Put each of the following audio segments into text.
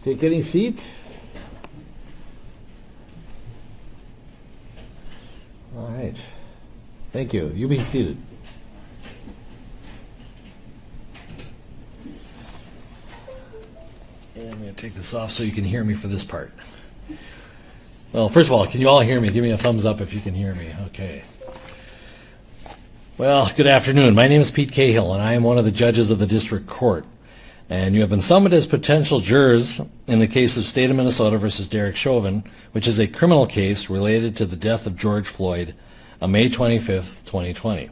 Take any seat. All right. Thank you. You be seated. And I'm going to take this off so you can hear me for this part. Well, first of all, can you all hear me? Give me a thumbs up if you can hear me. Okay. Well, good afternoon. My name is Pete Cahill, and I am one of the judges of the District Court. And you have been summoned as potential jurors in the case of State of Minnesota versus Derek Chauvin, which is a criminal case related to the death of George Floyd on May 25th, 2020.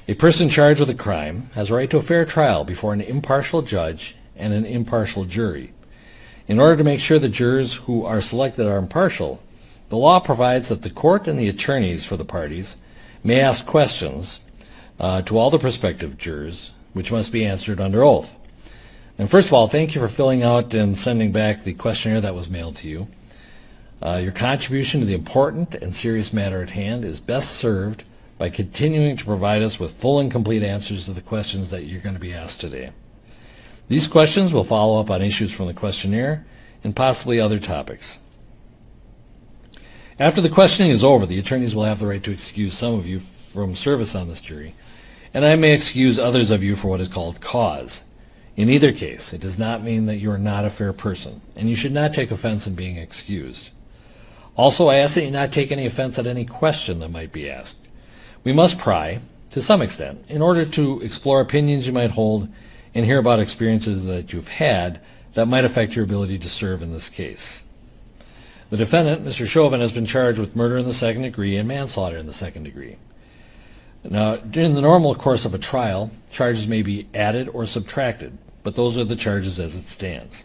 A person charged with a crime has a right to a fair trial before an impartial judge and an impartial jury. In order to make sure the jurors who are selected are impartial, the law provides that the court and the attorneys for the parties may ask questions to all the prospective jurors, which must be answered under oath. And first of all, thank you for filling out and sending back the questionnaire that was mailed to you. Your contribution to the important and serious matter at hand is best served by continuing to provide us with full and complete answers to the questions that you're going to be asked today. These questions will follow up on issues from the questionnaire and possibly other topics. After the questioning is over, the attorneys will have the right to excuse some of you from service on this jury, and I may excuse others of you for what is called cause. In either case, it does not mean that you are not a fair person, and you should not take offense in being excused. Also, I ask that you not take any offense at any question that might be asked. We must pry, to some extent, in order to explore opinions you might hold and hear about experiences that you've had that might affect your ability to serve in this case. The defendant, Mr. Chauvin, has been charged with murder in the second degree and manslaughter in the second degree. Now, during the normal course of a trial, charges may be added or subtracted, but those are the charges as it stands.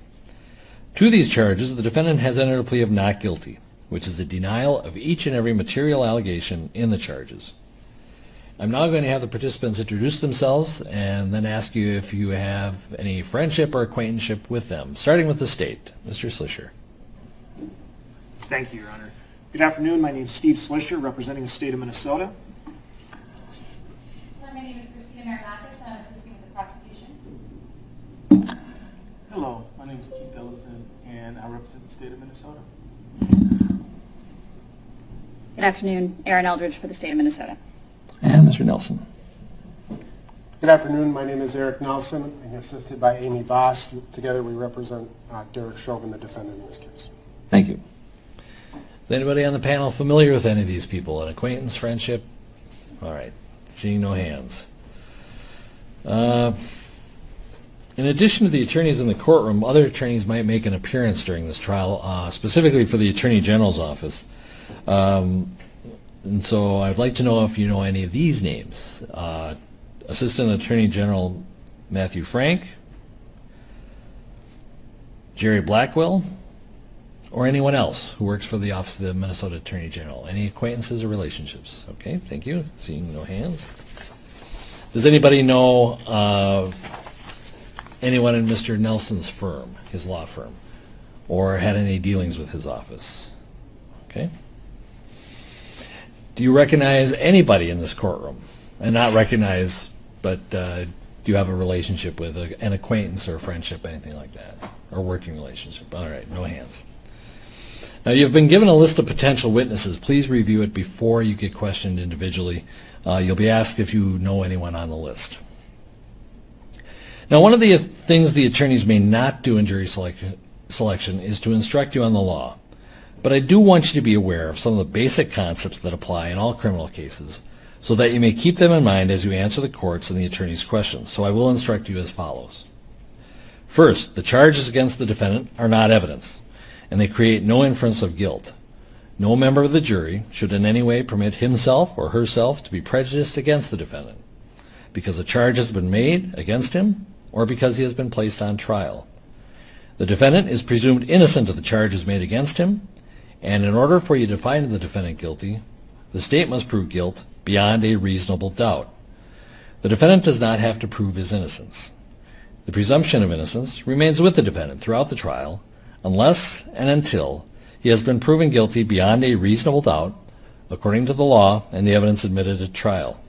To these charges, the defendant has entered a plea of not guilty, which is a denial of each and every material allegation in the charges. I'm now going to have the participants introduce themselves and then ask you if you have any friendship or acquaintanceship with them, starting with the state. Mr. Slisher. Thank you, Your Honor. Good afternoon. My name is Steve Slisher, representing the state of Minnesota. My name is Christina Marinakis, and I'm assisting with the prosecution. Hello, my name is Keith Ellison, and I represent the state of Minnesota. Good afternoon. Erin Eldridge for the state of Minnesota. And Mr. Nelson. Good afternoon. My name is Eric Nelson, and assisted by Amy Voss. Together we represent Derek Chauvin, the defendant in this case. Thank you. Is anybody on the panel familiar with any of these people? An acquaintance, friendship? All right. Seeing no hands. In addition to the attorneys in the courtroom, other attorneys might make an appearance during this trial, specifically for the Attorney General's office. And so I'd like to know if you know any of these names. Assistant Attorney General Matthew Frank, Jerry Blackwell, or anyone else who works for the Office of the Minnesota Attorney General. Any acquaintances or relationships? Okay, thank you. Seeing no hands. Does anybody know anyone in Mr. Nelson's firm, his law firm, or had any dealings with his office? Okay. Do you recognize anybody in this courtroom? And not recognize, but do you have a relationship with an acquaintance or a friendship, anything like that, or working relationship? All right, no hands. Now, you've been given a list of potential witnesses. Please review it before you get questioned individually. You'll be asked if you know anyone on the list. Now, one of the things the attorneys may not do in jury selection is to instruct you on the law. But I do want you to be aware of some of the basic concepts that apply in all criminal cases so that you may keep them in mind as you answer the court's and the attorney's questions. So I will instruct you as follows. First, the charges against the defendant are not evidence, and they create no inference of guilt. No member of the jury should in any way permit himself or herself to be prejudiced against the defendant because a charge has been made against him or because he has been placed on trial. The defendant is presumed innocent of the charges made against him, and in order for you to find the defendant guilty, the state must prove guilt beyond a reasonable doubt. The defendant does not have to prove his innocence. The presumption of innocence remains with the defendant throughout the trial unless and until he has been proven guilty beyond a reasonable doubt according to the law and the evidence admitted at trial.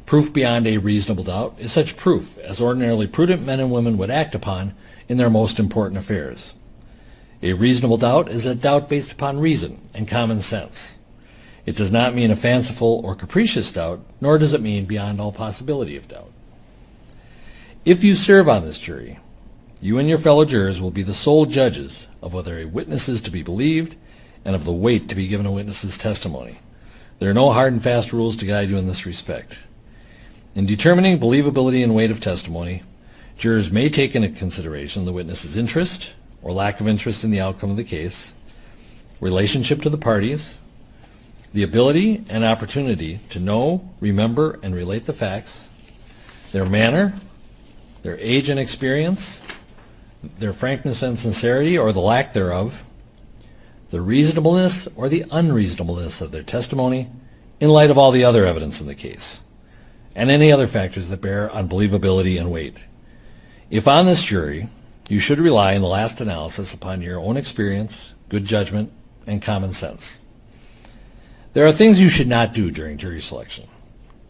Proof beyond a reasonable doubt is such proof as ordinarily prudent men and women would act upon in their most important affairs. A reasonable doubt is a doubt based upon reason and common sense. It does not mean a fanciful or capricious doubt, nor does it mean beyond all possibility of doubt. If you serve on this jury, you and your fellow jurors will be the sole judges of whether a witness is to be believed and of the weight to be given a witness's testimony. There are no hard and fast rules to guide you in this respect. In determining believability and weight of testimony, jurors may take into consideration the witness's interest or lack of interest in the outcome of the case, relationship to the parties, the ability and opportunity to know, remember, and relate the facts, their manner, their age and experience, their frankness and sincerity or the lack thereof, the reasonableness or the unreasonableness of their testimony in light of all the other evidence in the case, and any other factors that bear on believability and weight. If on this jury, you should rely in the last analysis upon your own experience, good judgment, and common sense. There are things you should not do during jury selection.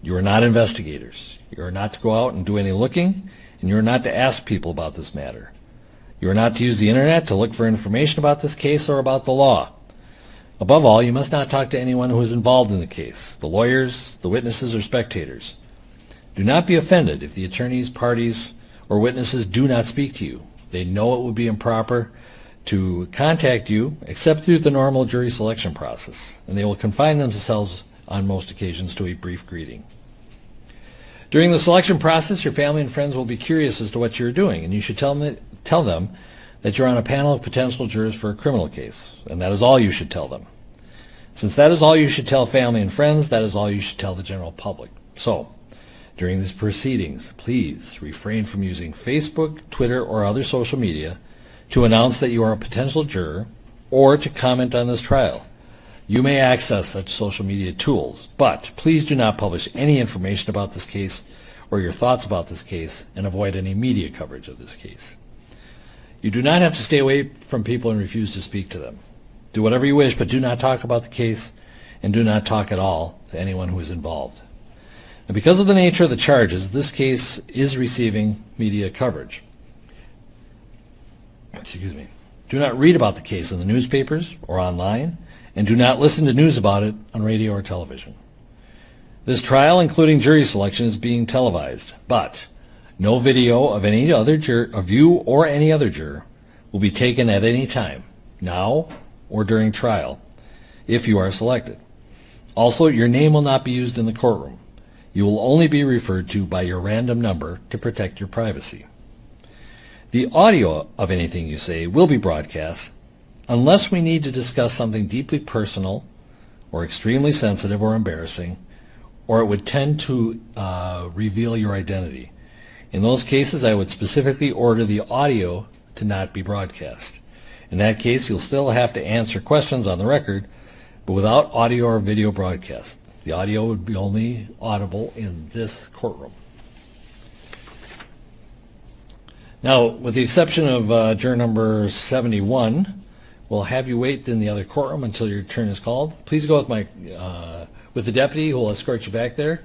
You are not investigators. You are not to go out and do any looking, and you are not to ask people about this matter. You are not to use the internet to look for information about this case or about the law. Above all, you must not talk to anyone who is involved in the case, the lawyers, the witnesses, or spectators. Do not be offended if the attorneys, parties, or witnesses do not speak to you. They know it would be improper to contact you except through the normal jury selection process, and they will confine themselves on most occasions to a brief greeting. During the selection process, your family and friends will be curious as to what you're doing, and you should tell them that you're on a panel of potential jurors for a criminal case, and that is all you should tell them. Since that is all you should tell family and friends, that is all you should tell the general public. So, during these proceedings, please refrain from using Facebook, Twitter, or other social media to announce that you are a potential juror or to comment on this trial. You may access such social media tools, but please do not publish any information about this case or your thoughts about this case, and avoid any media coverage of this case. You do not have to stay away from people and refuse to speak to them. Do whatever you wish, but do not talk about the case, and do not talk at all to anyone who is involved. And because of the nature of the charges, this case is receiving media coverage. Excuse me. Do not read about the case in the newspapers or online, and do not listen to news about it on radio or television. This trial, including jury selection, is being televised, but no video of any other juror, of you or any other juror, will be taken at any time, now or during trial, if you are selected. Also, your name will not be used in the courtroom. You will only be referred to by your random number to protect your privacy. The audio of anything you say will be broadcast unless we need to discuss something deeply personal or extremely sensitive or embarrassing, or it would tend to reveal your identity. In those cases, I would specifically order the audio to not be broadcast. In that case, you'll still have to answer questions on the record, but without audio or video broadcast. The audio would be only audible in this courtroom. Now, with the exception of juror number 71, we'll have you wait in the other courtroom until your turn is called. Please go with the deputy who will escort you back there.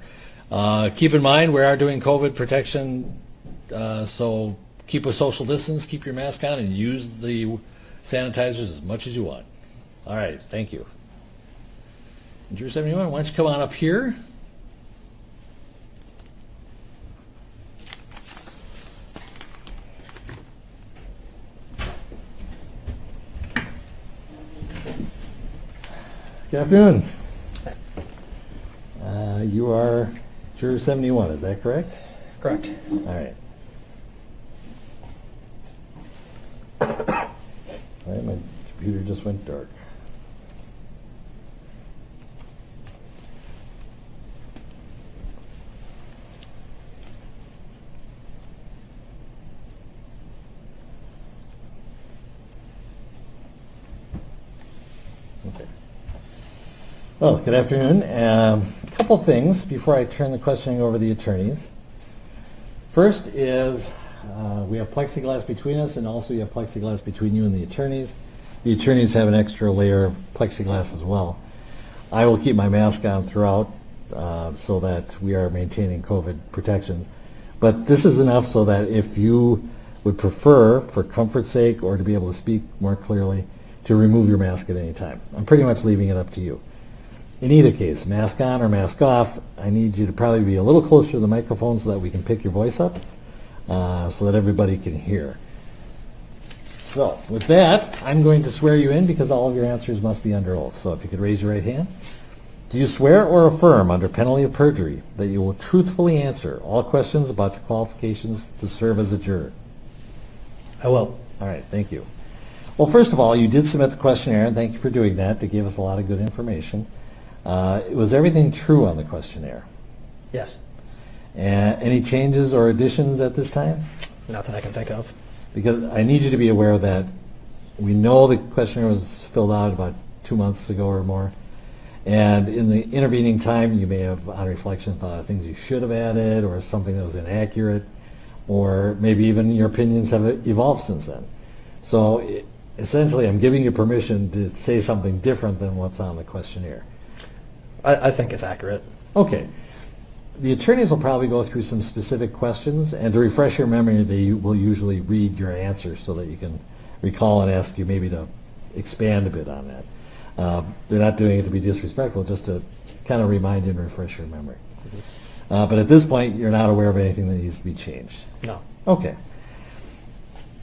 Keep in mind, we are doing COVID protection, so keep a social distance, keep your mask on, and use the sanitizers as much as you want. All right, thank you. Juror 71, why don't you come on up here? Good afternoon. You are juror 71, is that correct? Correct. All right. All right, my computer just went dark. Okay. Well, good afternoon. A couple things before I turn the questioning over to the attorneys. First is we have plexiglass between us, and also you have plexiglass between you and the attorneys. The attorneys have an extra layer of plexiglass as well. I will keep my mask on throughout, so that we are maintaining COVID protection. But this is enough so that if you would prefer, for comfort's sake or to be able to speak more clearly, to remove your mask at any time. I'm pretty much leaving it up to you. In either case, mask on or mask off, I need you to probably be a little closer to the microphone so that we can pick your voice up, so that everybody can hear. So, with that, I'm going to swear you in because all of your answers must be under oath. So if you could raise your right hand. Do you swear or affirm under penalty of perjury that you will truthfully answer all questions about your qualifications to serve as a juror? I will. All right, thank you. Well, first of all, you did submit the questionnaire, and thank you for doing that. They gave us a lot of good information. Was everything true on the questionnaire? Yes. Any changes or additions at this time? Not that I can think of. Because I need you to be aware that we know the questionnaire was filled out about 2 months ago or more. And in the intervening time, you may have, on reflection, thought of things you should have added or something that was inaccurate, or maybe even your opinions have evolved since then. So essentially, I'm giving you permission to say something different than what's on the questionnaire. I think it's accurate. Okay. The attorneys will probably go through some specific questions, and to refresh your memory, they will usually read your answers so that you can recall and ask you maybe to expand a bit on that. They're not doing it to be disrespectful, just to kind of remind you and refresh your memory. But at this point, you're not aware of anything that needs to be changed. No. Okay.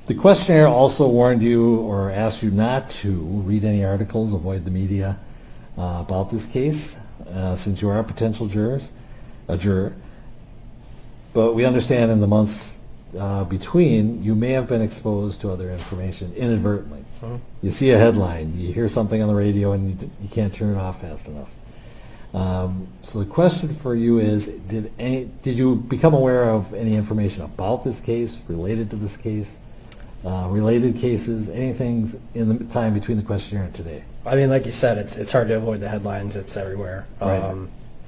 The questionnaire also warned you or asked you not to read any articles, avoid the media about this case, since you are a potential juror. But we understand in the months between, you may have been exposed to other information inadvertently. You see a headline, you hear something on the radio, and you can't turn it off fast enough. So the question for you is, did you become aware of any information about this case, related to this case, related cases, anything in the time between the questionnaire and today? I mean, like you said, it's hard to avoid the headlines. It's everywhere. Right.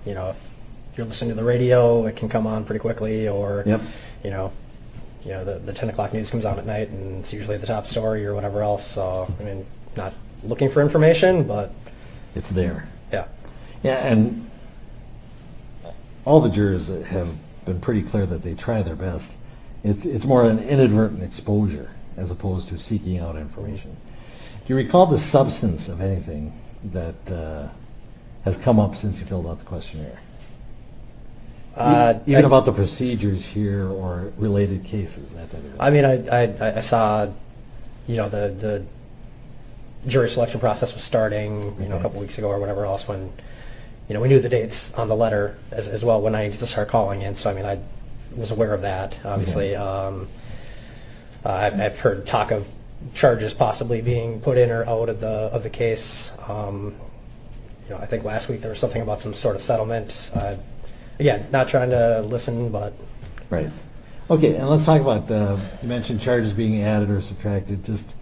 You know, if you're listening to the radio, it can come on pretty quickly, or Yep. you know, the 10 o'clock news comes on at night, and it's usually the top story or whatever else. So I mean, not looking for information, but It's there. yeah. Yeah, and all the jurors have been pretty clear that they try their best. It's more an inadvertent exposure as opposed to seeking out information. Do you recall the substance of anything that has come up since you filled out the questionnaire? Even about the procedures here or related cases, that type of thing. I mean, I saw, you know, the jury selection process was starting, you know, a couple weeks ago or whatever else, when, you know, we knew the dates on the letter as well when I needed to start calling in. So I mean, I was aware of that. Obviously, I've heard talk of charges possibly being put in or out of the case. You know, I think last week there was something about some sort of settlement. Again, not trying to listen, but Right. Okay, and let's talk about, you mentioned charges being added or subtracted, just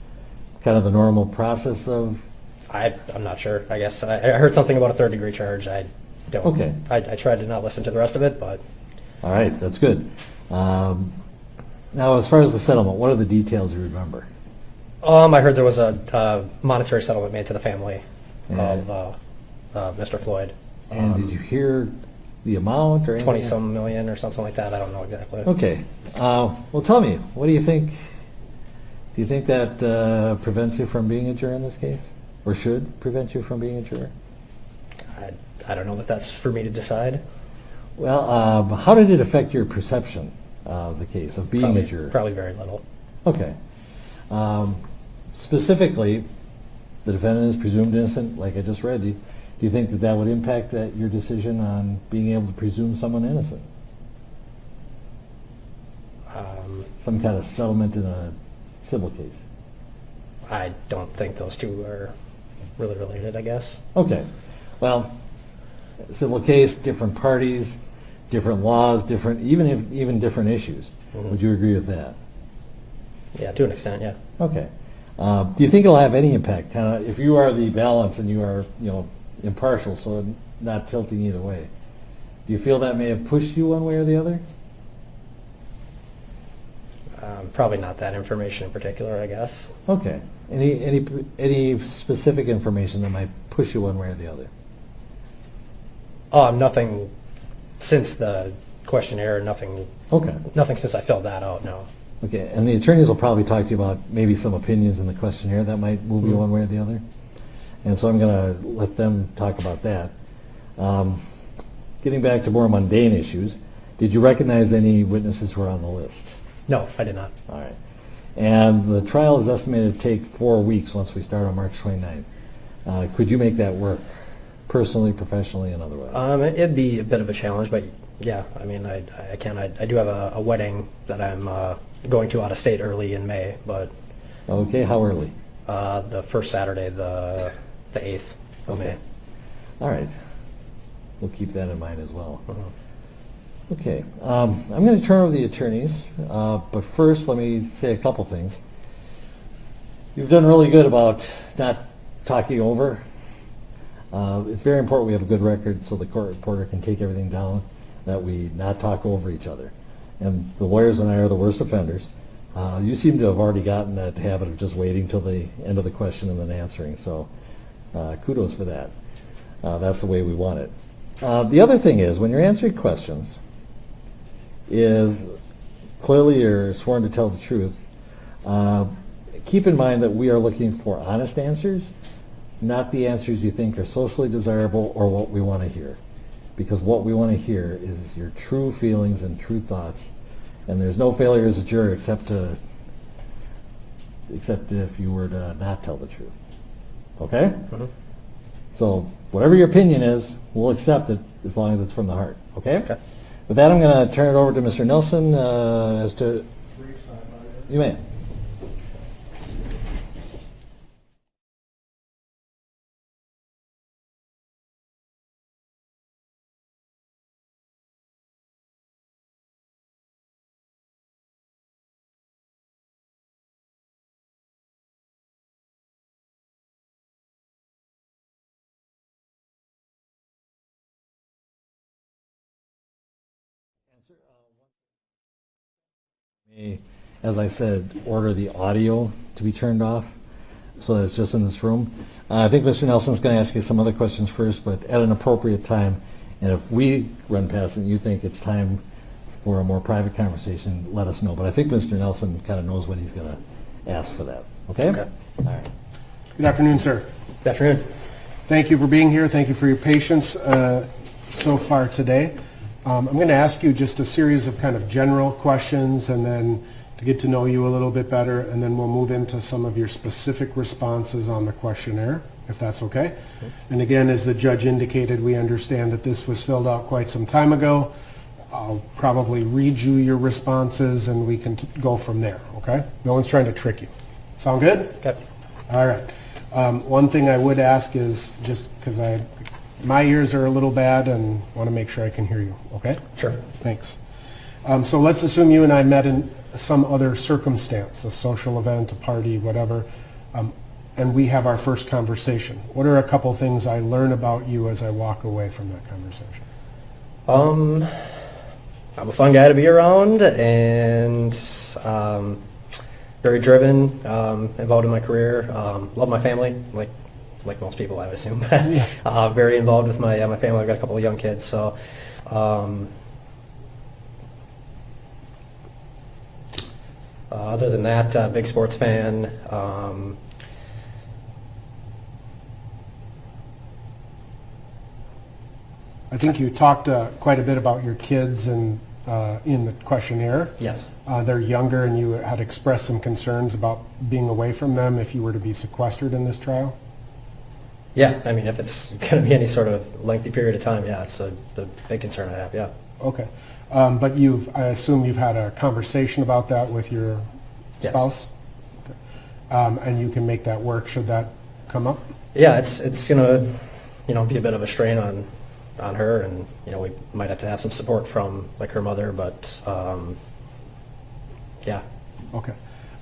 kind of the normal process of... I'm not sure. I guess I heard something about a third-degree charge. I don't. Okay. I tried to not listen to the rest of it, but All right, that's good. Now, as far as the settlement, what are the details you remember? I heard there was a monetary settlement made to the family Yeah. of Mr. Floyd. And did you hear the amount or anything? 20-some million or something like that. I don't know exactly. Okay. Well, tell me, what do you think? Do you think that prevents you from being a juror in this case? Or should prevent you from being a juror? I don't know if that's for me to decide. Well, how did it affect your perception of the case, of being a juror? Probably very little. Okay. Specifically, the defendant is presumed innocent, like I just read. Do you think that would impact your decision on being able to presume someone innocent? Some kind of settlement in a civil case? I don't think those two are really related, I guess. Okay. Well, civil case, different parties, different laws, even different issues. Mhm. Would you agree with that? Yeah, to an extent, yeah. Okay. Do you think it'll have any impact? Kind of, if you are the balance and you are, impartial, so not tilting either way. Do you feel that may have pushed you one way or the other? Probably not that information in particular, I guess. Okay. Any specific information that might push you one way or the other? Nothing since the questionnaire, nothing. Okay. Nothing since I filled that out, no. Okay, and the attorneys will probably talk to you about maybe some opinions in the questionnaire that might move you one way or the other. And so I'm going to let them talk about that. Getting back to more mundane issues, did you recognize any witnesses who were on the list? No, I did not. All right. And the trial is estimated to take 4 weeks once we start on March 29th. Could you make that work, personally, professionally, and otherwise? It'd be a bit of a challenge, but yeah, I mean, I can. I do have a wedding that I'm going to out of state early in May, but Okay, how early? the first Saturday, the 8th of May. All right. We'll keep that in mind as well. Okay, I'm going to turn over the attorneys, but first let me say a couple things. You've done really good about not talking over. It's very important we have a good record so the court reporter can take everything down, that we not talk over each other. And the lawyers and I are the worst offenders. You seem to have already gotten that habit of just waiting till the end of the question and then answering, so kudos for that. That's the way we want it. The other thing is, when you're answering questions, is clearly you're sworn to tell the truth. Keep in mind that we are looking for honest answers, not the answers you think are socially desirable or what we want to hear. Because what we want to hear is your true feelings and true thoughts, and there's no failure as a juror except if you were to not tell the truth. Okay? So whatever your opinion is, we'll accept it as long as it's from the heart. Okay? Okay. With that, I'm going to turn it over to Mr. Nelson as to... You may. As I said, order the audio to be turned off so that it's just in this room. I think Mr. Nelson's going to ask you some other questions first, but at an appropriate time. And if we run past it and you think it's time for a more private conversation, let us know. But I think Mr. Nelson kind of knows what he's going to ask for that. Okay? Okay. All right. Good afternoon, sir. Good afternoon. Thank you for being here. Thank you for your patience so far today. I'm going to ask you just a series of kind of general questions and then to get to know you a little bit better, and then we'll move into some of your specific responses on the questionnaire, if that's okay. And again, as the judge indicated, we understand that this was filled out quite some time ago. I'll probably read you your responses and we can go from there, okay? No one's trying to trick you. Sound good? Okay. All right. One thing I would ask is, just because my ears are a little bad and want to make sure I can hear you, okay? Sure. Thanks. So let's assume you and I met in some other circumstance, a social event, a party, whatever, and we have our first conversation. What are a couple things I learn about you as I walk away from that conversation? I'm a fun guy to be around, and very driven, involved in my career, love my family, like most people, I would assume. Very involved with my family. I've got a couple of young kids, so other than that, big sports fan. I think you talked quite a bit about your kids and in the questionnaire. Yes. They're younger, and you had expressed some concerns about being away from them if you were to be sequestered in this trial. Yeah, I mean, if it's going to be any sort of lengthy period of time, yeah, it's the big concern I have, yeah. Okay. But I assume you've had a conversation about that with your Yes. spouse? Okay. And you can make that work should that come up? Yeah, it's going to, be a bit of a strain on her, and, we might have to have some support from, like, her mother, but, yeah. Okay.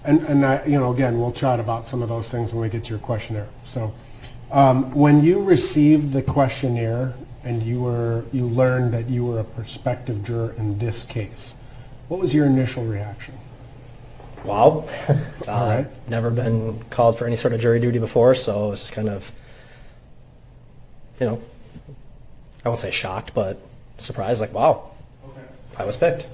And I, again, we'll chat about some of those things when we get to your questionnaire. So when you received the questionnaire and you learned that you were a prospective juror in this case, what was your initial reaction? Wow. All right. Never been called for any sort of jury duty before, so it's just kind of, I won't say shocked, but surprised, like, wow, I was picked.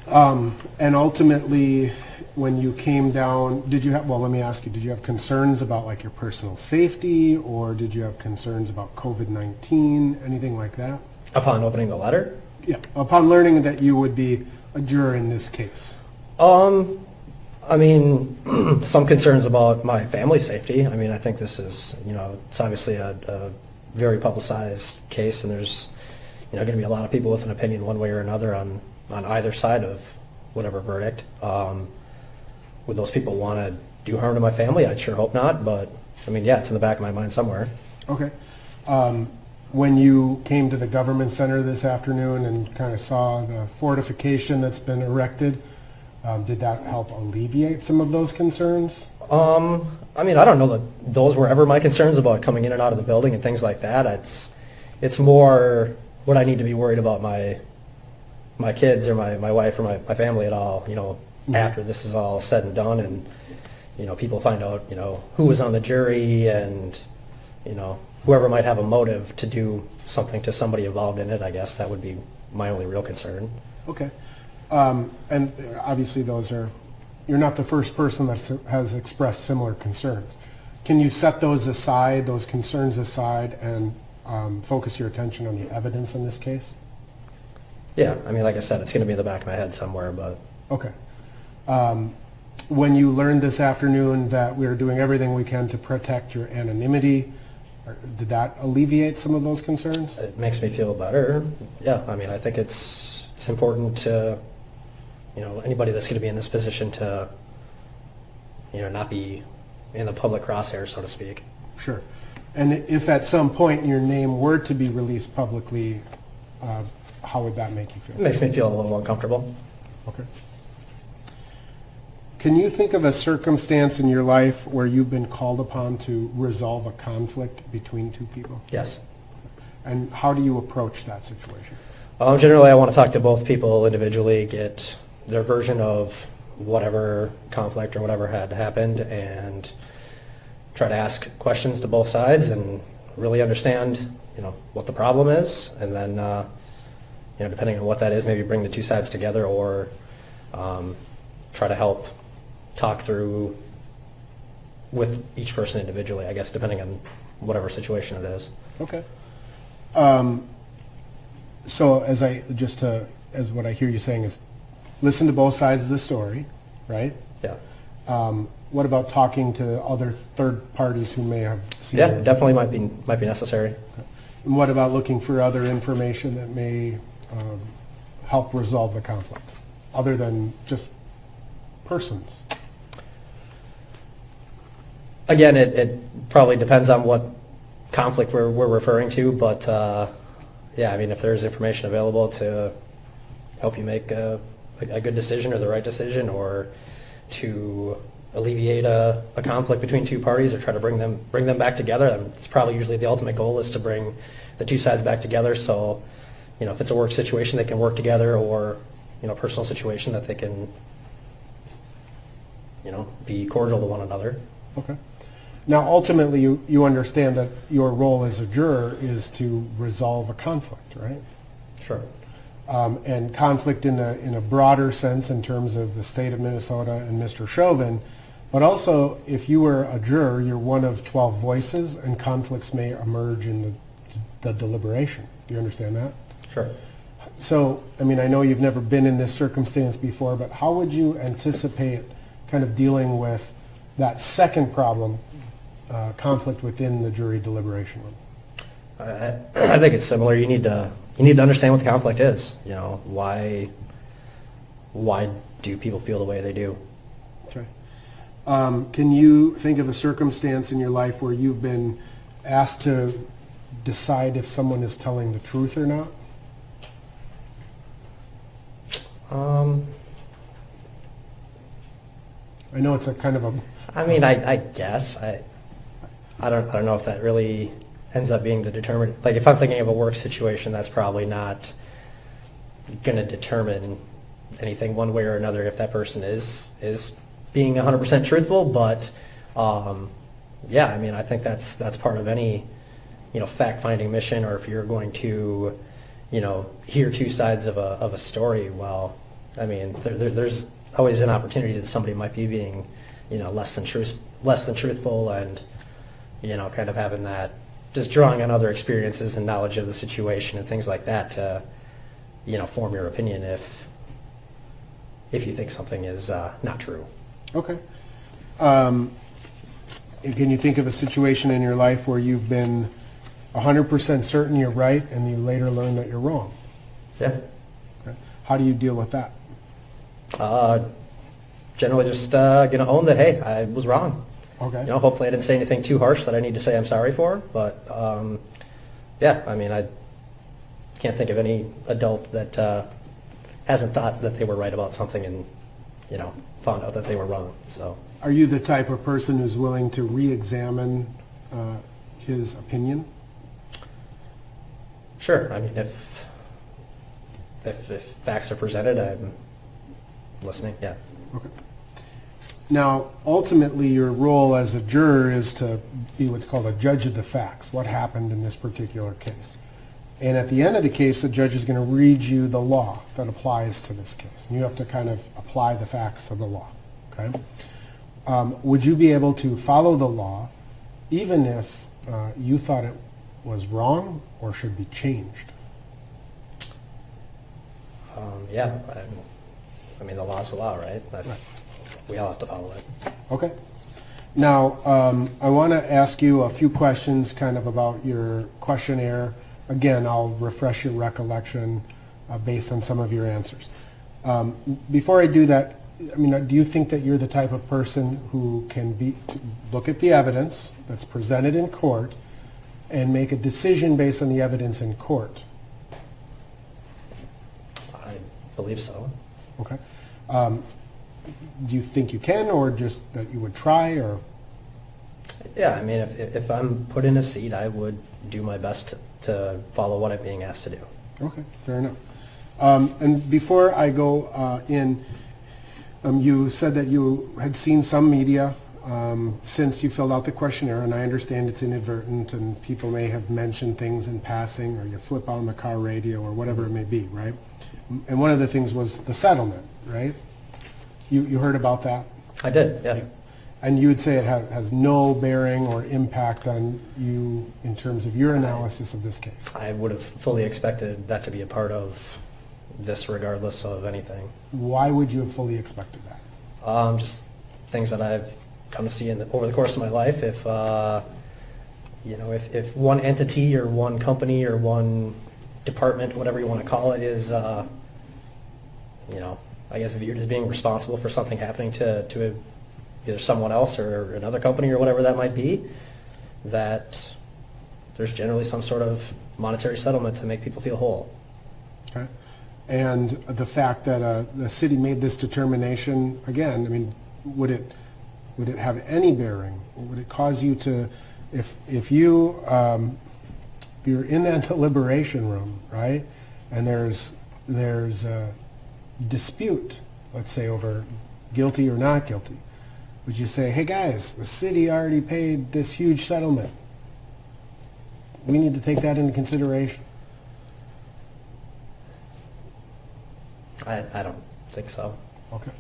And ultimately, when you came down, did you have, well, let me ask you, did you have concerns about like your personal safety, or did you have concerns about COVID-19, anything like that? Upon opening the letter? Yeah, upon learning that you would be a juror in this case. I mean, some concerns about my family's safety. I mean, I think this is, it's obviously a very publicized case, and there's, going to be a lot of people with an opinion one way or another on either side of whatever verdict. Would those people want to do harm to my family? I'd sure hope not, but, I mean, yeah, it's in the back of my mind somewhere. Okay. When you came to the government center this afternoon and kind of saw the fortification that's been erected, did that help alleviate some of those concerns? I mean, I don't know that those were ever my concerns about coming in and out of the building and things like that. It's more, would I need to be worried about my kids or my wife or my family at all, after this is all said and done, and, people find out, who was on the jury, and, whoever might have a motive to do something to somebody involved in it. I guess that would be my only real concern. Okay. And obviously you're not the first person that has expressed similar concerns. Can you set those aside, those concerns aside, and focus your attention on the evidence in this case? Yeah, I mean, like I said, it's going to be in the back of my head somewhere, but... Okay. When you learned this afternoon that we are doing everything we can to protect your anonymity, did that alleviate some of those concerns? It makes me feel better. Yeah, I mean, I think it's important to, anybody that's going to be in this position to, not be in the public crosshair, so to speak. Sure. And if at some point your name were to be released publicly, how would that make you feel? It makes me feel a little uncomfortable. Okay. Can you think of a circumstance in your life where you've been called upon to resolve a conflict between two people? Yes. And how do you approach that situation? Generally, I want to talk to both people individually, get their version of whatever conflict or whatever had happened, and try to ask questions to both sides and really understand, what the problem is, and then, depending on what that is, maybe bring the two sides together, or try to help talk through with each person individually, I guess, depending on whatever situation it is. Okay. So as what I hear you saying is listen to both sides of the story, right? Yeah. What about talking to other third parties who may have seen Yeah, it? definitely might be necessary. Okay. And what about looking for other information that may help resolve the conflict, other than just persons? Again, it probably depends on what conflict we're referring to, but yeah, I mean, if there's information available to help you make a good decision or the right decision, or to alleviate a conflict between two parties, or try to bring them back together, it's probably usually the ultimate goal is to bring the two sides back together. So, if it's a work situation, they can work together, or personal situation, that they can be cordial to one another. Okay. Now, ultimately, you understand that your role as a juror is to resolve a conflict, right? Sure. And conflict in a broader sense in terms of the state of Minnesota and Mr. Chauvin, but also if you were a juror, you're one of 12 voices, and conflicts may emerge in the deliberation. Do you understand that? Sure. So, I mean, I know you've never been in this circumstance before, but how would you anticipate kind of dealing with that second problem, conflict within the jury deliberation room? I think it's similar. You need to understand what the conflict is. Why do people feel the way they do? Okay. Can you think of a circumstance in your life where you've been asked to decide if someone is telling the truth or not? I know it's a kind of a... I mean, I guess. I don't know if that really ends up being the determinant. Like, if I'm thinking of a work situation, that's probably not going to determine anything one way or another if that person is being 100% truthful. But yeah, I mean, I think that's part of any fact-finding mission, or if you're going to, hear two sides of a story, well, I mean, there's always an opportunity that somebody might be being, less than truthful, and, kind of having that, just drawing on other experiences and knowledge of the situation and things like that to, form your opinion if you think something is not true. Okay. Can you think of a situation in your life where you've been 100% certain you're right and you later learn that you're wrong? Yeah. Okay. How do you deal with that? Generally just gonna own that, hey, I was wrong. Okay. Hopefully I didn't say anything too harsh that I need to say I'm sorry for, but yeah, I mean, I can't think of any adult that hasn't thought that they were right about something and, found out that they were wrong, so. Are you the type of person who's willing to re-examine his opinion? Sure, I mean, if facts are presented, I'm listening, yeah. Okay. Now, ultimately, your role as a juror is to be what's called a judge of the facts, what happened in this particular case. And at the end of the case, the judge is going to read you the law that applies to this case. And you have to kind of apply the facts of the law, okay? Would you be able to follow the law even if you thought it was wrong or should be changed? Yeah, I mean, the law's the law, right? Right. We all have to follow it. Okay. Now, I want to ask you a few questions kind of about your questionnaire. Again, I'll refresh your recollection based on some of your answers. Before I do that, I mean, do you think that you're the type of person who can look at the evidence that's presented in court and make a decision based on the evidence in court? I believe so. Okay. Do you think you can, or just that you would try, or? Yeah, I mean, if I'm put in a seat, I would do my best to follow what I'm being asked to do. Okay, fair enough. And before I go you said that you had seen some media since you filled out the questionnaire, and I understand it's inadvertent and people may have mentioned things in passing, or you flip on the car radio or whatever it may be, right? And one of the things was the settlement, right? You heard about that? I did, yeah. And you would say it has no bearing or impact on you in terms of your analysis of this case? I would have fully expected that to be a part of this regardless of anything. Why would you have fully expected that? Just things that I've come to see over the course of my life. If if one entity or one company or one department, whatever you want to call it, is, I guess viewed as being responsible for something happening to either someone else or another company or whatever that might be, that there's generally some sort of monetary settlement to make people feel whole. Okay. And the fact that the city made this determination, again, I mean, would it have any bearing? Would it cause you to, if you're in that deliberation room, right, and there's a dispute, let's say over guilty or not guilty, would you say, hey guys, the city already paid this huge settlement. We need to take that into consideration? I don't think so. Okay.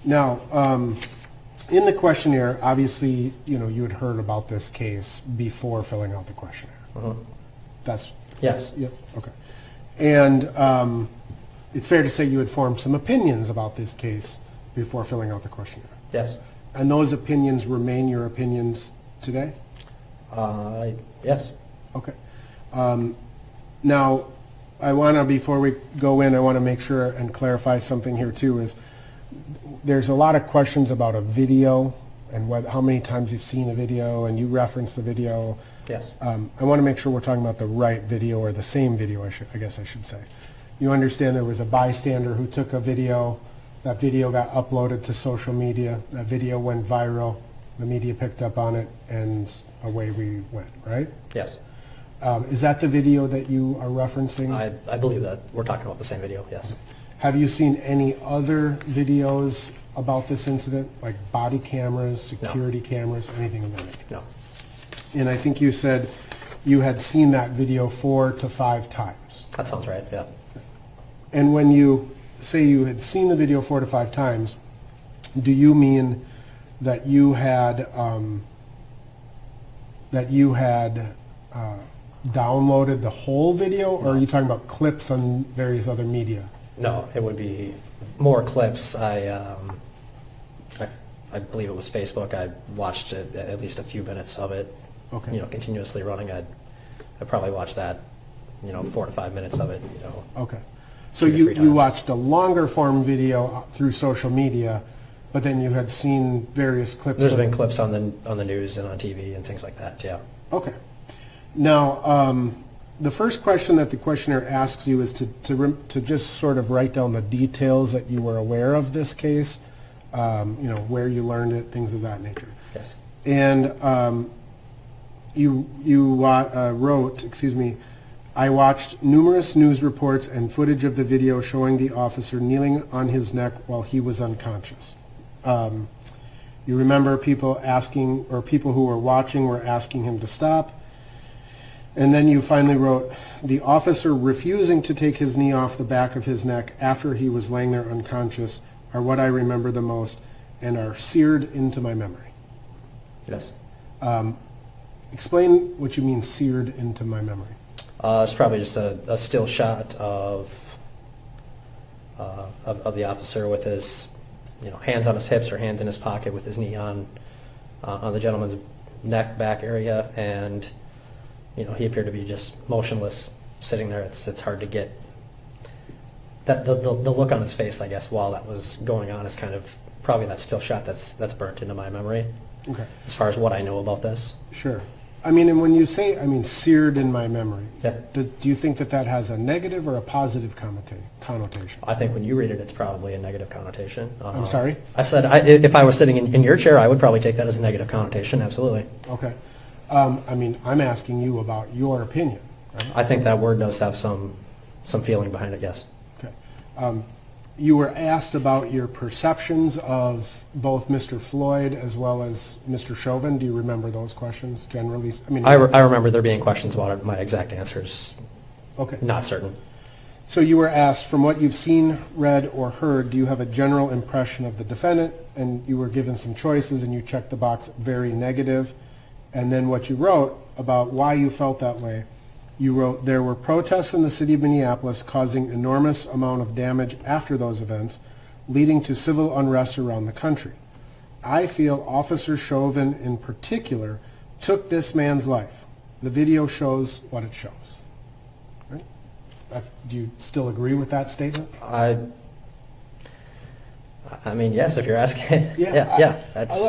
Now, in the questionnaire, obviously, you had heard about this case before filling out the questionnaire. Uh-huh. That's Yes. yes. Okay. And it's fair to say you had formed some opinions about this case before filling out the questionnaire. Yes. And those opinions remain your opinions today? Yes. Okay. Now, I want to, before we go in, I want to make sure and clarify something here too, is there's a lot of questions about a video and how many times you've seen a video, and you referenced the video. Yes. I want to make sure we're talking about the right video or the same video, I guess I should say. You understand there was a bystander who took a video. That video got uploaded to social media. That video went viral. The media picked up on it, and away we went, right? Yes. Is that the video that you are referencing? I believe that we're talking about the same video, yes. Have you seen any other videos about this incident, like body cameras, security cameras, anything of that nature? No. And I think you said you had seen that video 4 to 5 times. That sounds right, yeah. And when you say you had seen the video 4 to 5 times, do you mean that you had downloaded the whole video, or are you talking about clips on various other media? No, it would be more clips. I believe it was Facebook. I watched it, at least a few minutes of it. Okay. You know, continuously running. I probably watched that. 4 to 5 minutes of it. Okay. So 2 to 3 you times. watched a longer form video through social media, but then you had seen various clips. There's of been clips on the news and on TV and things like that. Yeah. Okay. Now, the first question that the questionnaire asks you is to just sort of write down the details that you were aware of this case, where you learned it, things of that nature. Yes. And you wrote, I watched numerous news reports and footage of the video showing the officer kneeling on his neck while he was unconscious. You remember people asking, or people who were watching were asking him to stop. And then you finally wrote, the officer refusing to take his knee off the back of his neck after he was laying there unconscious are what I remember the most and are seared into my memory. Yes. Explain what you mean seared into my memory. It's probably just a still shot of the officer with his, hands on his hips or hands in his pocket with his knee on the gentleman's neck back area, and he appeared to be just motionless, sitting there. It's hard to get that the look on his face, I guess, while that was going on is kind of probably that still shot that's burnt into my memory. Okay. As far as what I know about this. Sure. And when you say, seared in my memory, Yeah. do you think that has a negative or a positive connotation? I think when you read it, it's probably a negative connotation. I'm sorry? I said if I was sitting in your chair, I would probably take that as a negative connotation. Absolutely. Okay. I'm asking you about your opinion, right? I think that word does have some feeling behind it. Yes. Okay. You were asked about your perceptions of both Mr. Floyd as well as Mr. Chauvin. Do you remember those questions generally? I remember there being questions about it. My exact answers, Okay. not certain. So you were asked, from what you've seen, read, or heard, do you have a general impression of the defendant? And you were given some choices, and you checked the box very negative. And then what you wrote about why you felt that way, you wrote, there were protests in the city of Minneapolis causing enormous amount of damage after those events, leading to civil unrest around the country. I feel Officer Chauvin in particular took this man's life. The video shows what it shows. Right? Do you still agree with that statement? I mean, yes. If you're asking, Yeah, yeah. That's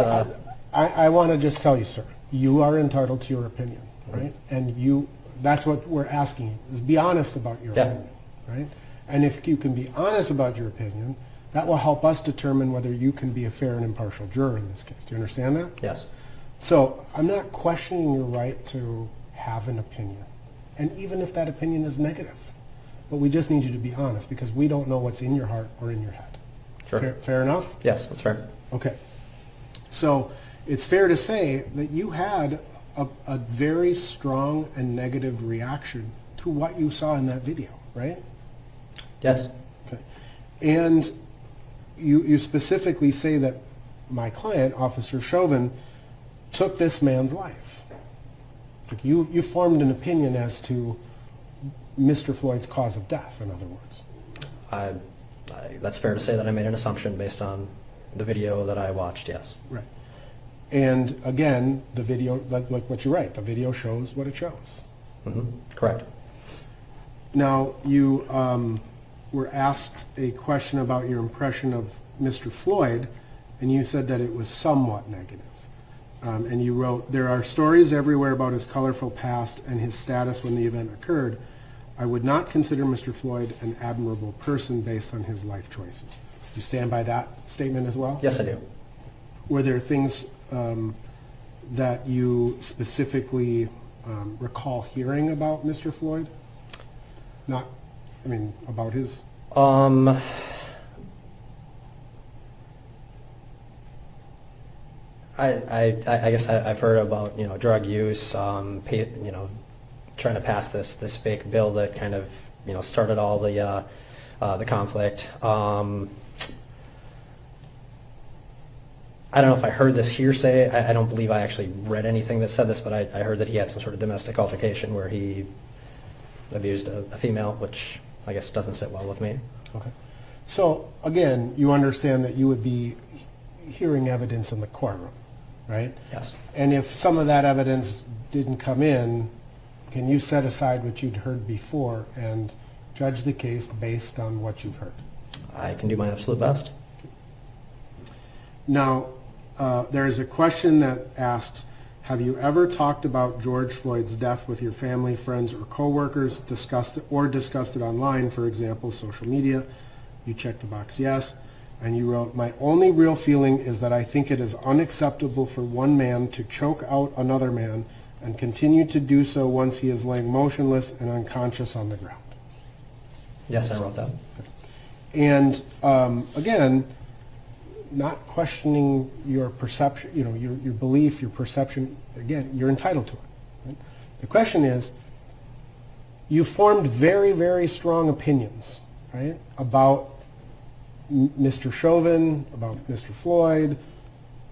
I want to just tell you, sir, you are entitled to your opinion, right? And that's what we're asking you, is be honest about your Yeah. opinion, right? And if you can be honest about your opinion, that will help us determine whether you can be a fair and impartial juror in this case. Do you understand that? yes. So I'm not questioning your right to have an opinion, and even if that opinion is negative. But we just need you to be honest, because we don't know what's in your heart or in your head. Sure. Fair enough? Yes, that's fair. Okay. So it's fair to say that you had a very strong and negative reaction to what you saw in that video, right? Yes. Okay. And you specifically say that my client, Officer Chauvin, took this man's life. Like you formed an opinion as to Mr. Floyd's cause of death, in other words. That's fair to say that I made an assumption based on the video that I watched. Yes. Right. And again, the video, like what you write, the video shows what it shows. Mm-hmm. Correct. Now, you were asked a question about your impression of Mr. Floyd, and you said that it was somewhat negative. And you wrote, there are stories everywhere about his colorful past and his status when the event occurred. I would not consider Mr. Floyd an admirable person based on his life choices. Do you stand by that statement as well? Yes, I do. Were there things that you specifically recall hearing about Mr. Floyd? About his... I guess I've heard about, drug use, trying to pass this fake bill that kind of, started all the conflict. I don't know if I heard this hearsay. I don't believe I actually read anything that said this, but I heard that he had some sort of domestic altercation where he abused a female, which I guess doesn't sit well with me. Okay. So, again, you understand that you would be hearing evidence in the courtroom, right? Yes. And if some of that evidence didn't come in, can you set aside what you'd heard before and judge the case based on what you've heard? I can do my absolute best. Now, there is a question that asks, have you ever talked about George Floyd's death with your family, friends, or coworkers, discussed it online, for example, social media? You checked the box yes. And you wrote, my only real feeling is that I think it is unacceptable for one man to choke out another man and continue to do so once he is laying motionless and unconscious on the ground. Yes, I wrote that. And again, not questioning your perception, your belief, your perception, again, you're entitled to it. Right? The question is, you formed very, very strong opinions, right, about Mr. Chauvin, about Mr. Floyd,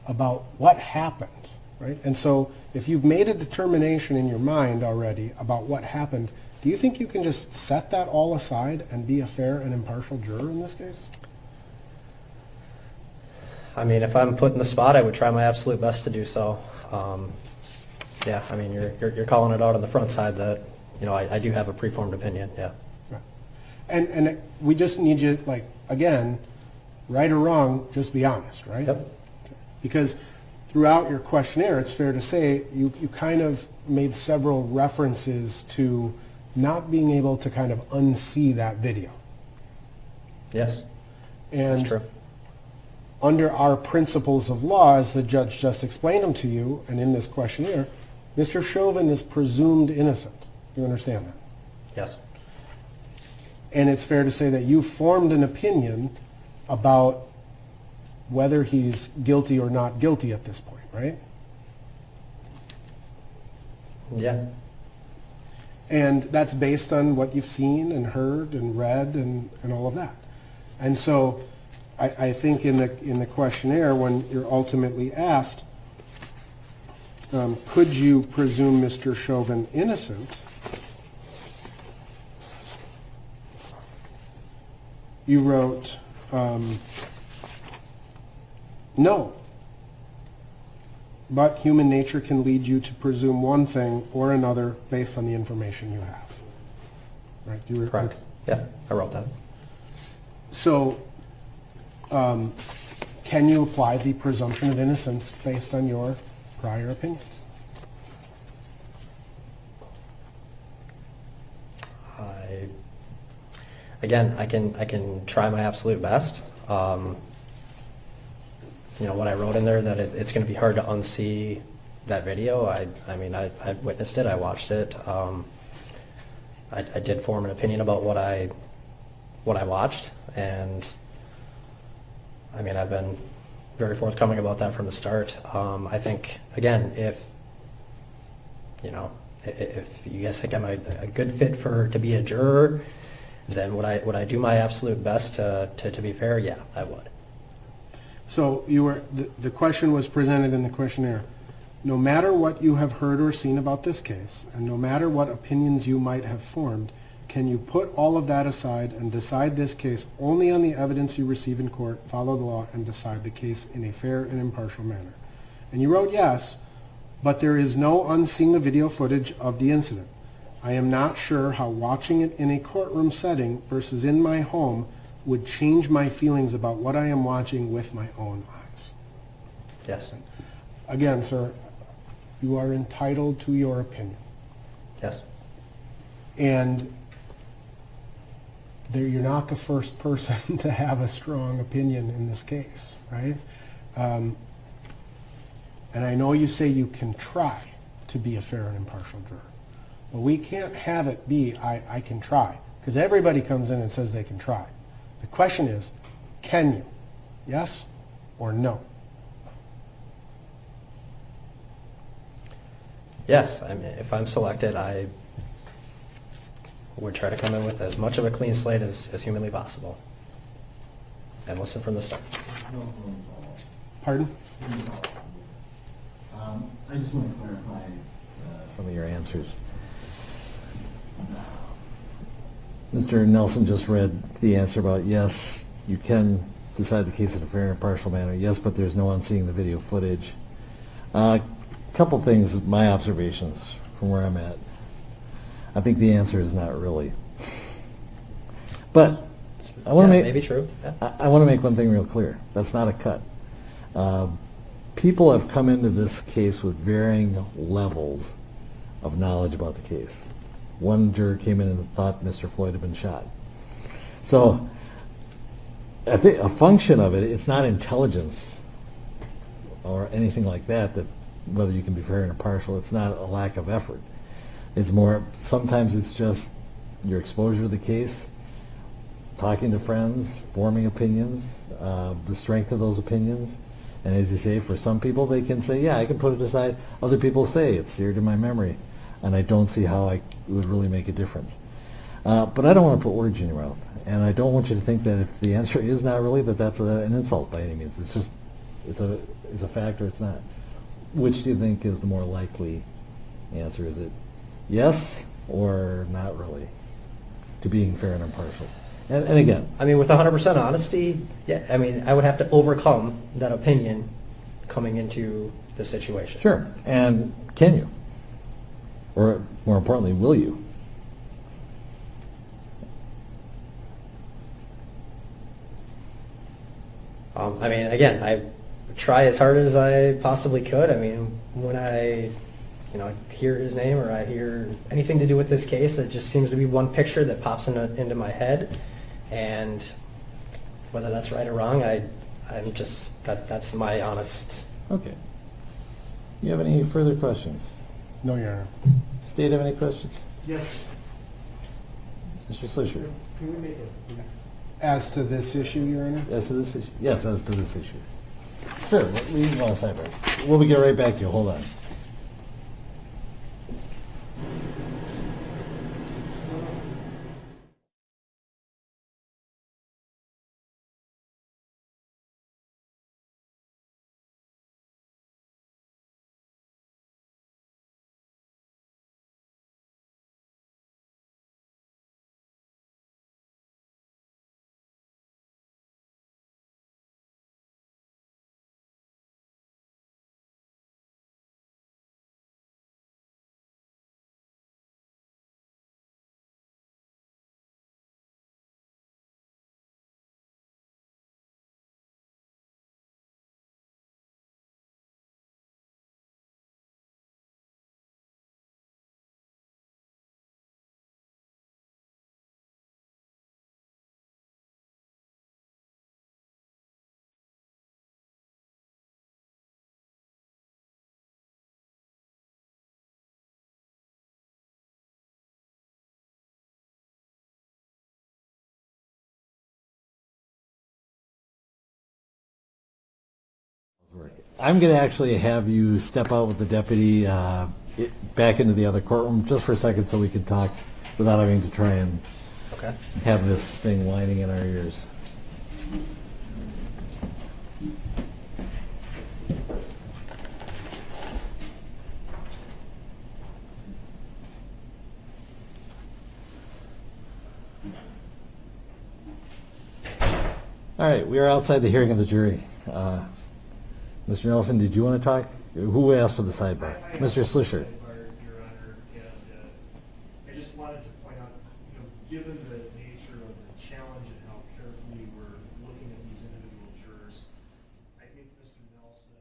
about what happened, right? And so if you've made a determination in your mind already about what happened, do you think you can just set that all aside and be a fair and impartial juror in this case? I mean, if I'm put in the spot, I would try my absolute best to do so. Yeah, I mean, you're calling it out on the front side that, I do have a preformed opinion, yeah. Right. And we just need you, again, right or wrong, just be honest, right? Yep. Okay. Because throughout your questionnaire, it's fair to say you kind of made several references to not being able to kind of unsee that video. Yes, And that's true. under our principles of law, as the judge just explained them to you, and in this questionnaire, Mr. Chauvin is presumed innocent. Do you understand that? Yes. And it's fair to say that you formed an opinion about whether he's guilty or not guilty at this point, right? Yeah. And that's based on what you've seen and heard and read and all of that. And so I think in the questionnaire, when you're ultimately asked, could you presume Mr. Chauvin innocent, you wrote, no. But human nature can lead you to presume one thing or another based on the information you have. Right? Do you Correct. Yeah, I wrote that. So, can you apply the presumption of innocence based on your prior opinions? Again, I can try my absolute best. What I wrote in there, that it's going to be hard to unsee that video. I mean, I witnessed it. I watched it. I did form an opinion about what I watched, and I mean, I've been very forthcoming about that from the start. I think, again, if you guys think I'm a good fit to be a juror, then would I do my absolute best to be fair? Yeah, I would. So the question was presented in the questionnaire. No matter what you have heard or seen about this case, and no matter what opinions you might have formed, can you put all of that aside and decide this case only on the evidence you receive in court, follow the law, and decide the case in a fair and impartial manner? And you wrote yes, but there is no unseeing the video footage of the incident. I am not sure how watching it in a courtroom setting versus in my home would change my feelings about what I am watching with my own eyes. Yes. Again, sir, you are entitled to your opinion. Yes. And you're not the first person to have a strong opinion in this case, right? And I know you say you can try to be a fair and impartial juror, but we can't have it be I can try, because everybody comes in and says they can try. The question is, can you? Yes or no? Yes, I mean, if I'm selected, I would try to come in with as much of a clean slate as humanly possible and listen from the start. Pardon? I just want to clarify some of your answers. Mr. Nelson just read the answer about yes, you can decide the case in a fair and impartial manner. Yes, but there's no one seeing the video footage. Couple things, my observations from where I'm at. I think the answer is not really. But I want to make maybe true. Yeah. I want to make one thing real clear. That's not a cut. People have come into this case with varying levels of knowledge about the case. One juror came in and thought Mr. Floyd had been shot. So I think a function of it, it's not intelligence or anything like that, that whether you can be fair and impartial, it's not a lack of effort. It's more, sometimes it's just your exposure to the case, talking to friends, forming opinions, the strength of those opinions. And as you say, for some people, they can say, yeah, I can put it aside. Other people say, it's seared in my memory, and I don't see how it would really make a difference. But I don't want to put words in your mouth. And I don't want you to think that if the answer is not really, that that's an insult by any means. It's just, it's a fact or it's not. Which do you think is the more likely answer? Is it yes or not really to being fair and impartial? And again, I mean, with 100% honesty, yeah, I mean, I would have to overcome that opinion coming into the situation. sure. And can you? Or more importantly, will you? I mean, again, I try as hard as I possibly could. I mean, when I hear his name or I hear anything to do with this case, it just seems to be one picture that pops into my head. And whether that's right or wrong, I'm just, that's my honest. Okay. You have any further questions? No, Your Honor. State, have any questions? Yes. Mr. Slisher? Can we make it? As to this issue, Your Honor? As to this issue? Yes, as to this issue. Sure, we can go on sidebar. We'll get right back to you. Hold on. I'm going to actually have you step out with the deputy back into the other courtroom just for a second so we can talk without having to try and Okay. have this thing whining in our ears. All right, we are outside the hearing of the jury. Mr. Nelson, did you want to talk? Who asked for the sidebar? Mr. Slisher. Your Honor, and I just wanted to point out, given the nature of the challenge and how carefully we're looking at these individual jurors, I think Mr. Nelson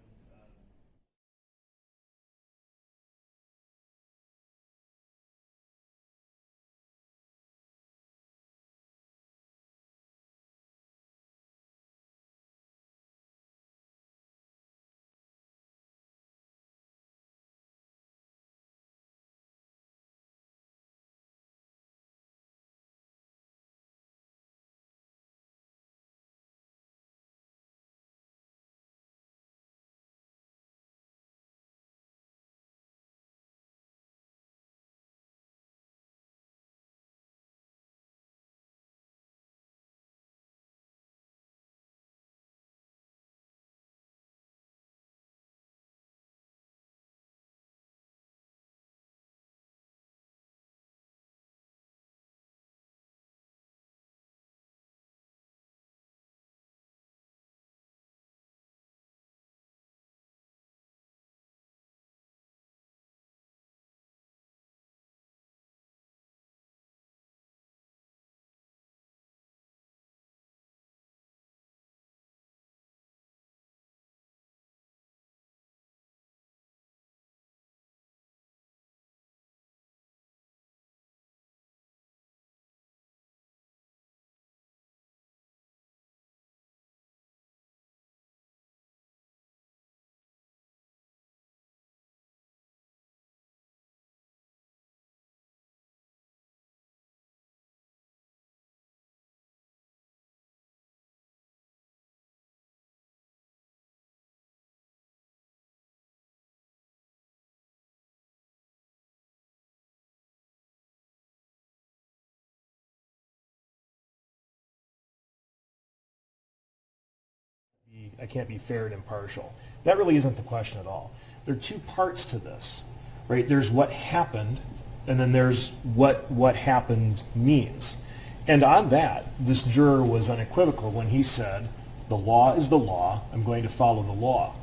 I can't be fair and impartial. That really isn't the question at all. There are two parts to this, right? There's what happened, and then there's what happened means. And on that, this juror was unequivocal when he said, the law is the law, I'm going to follow the law.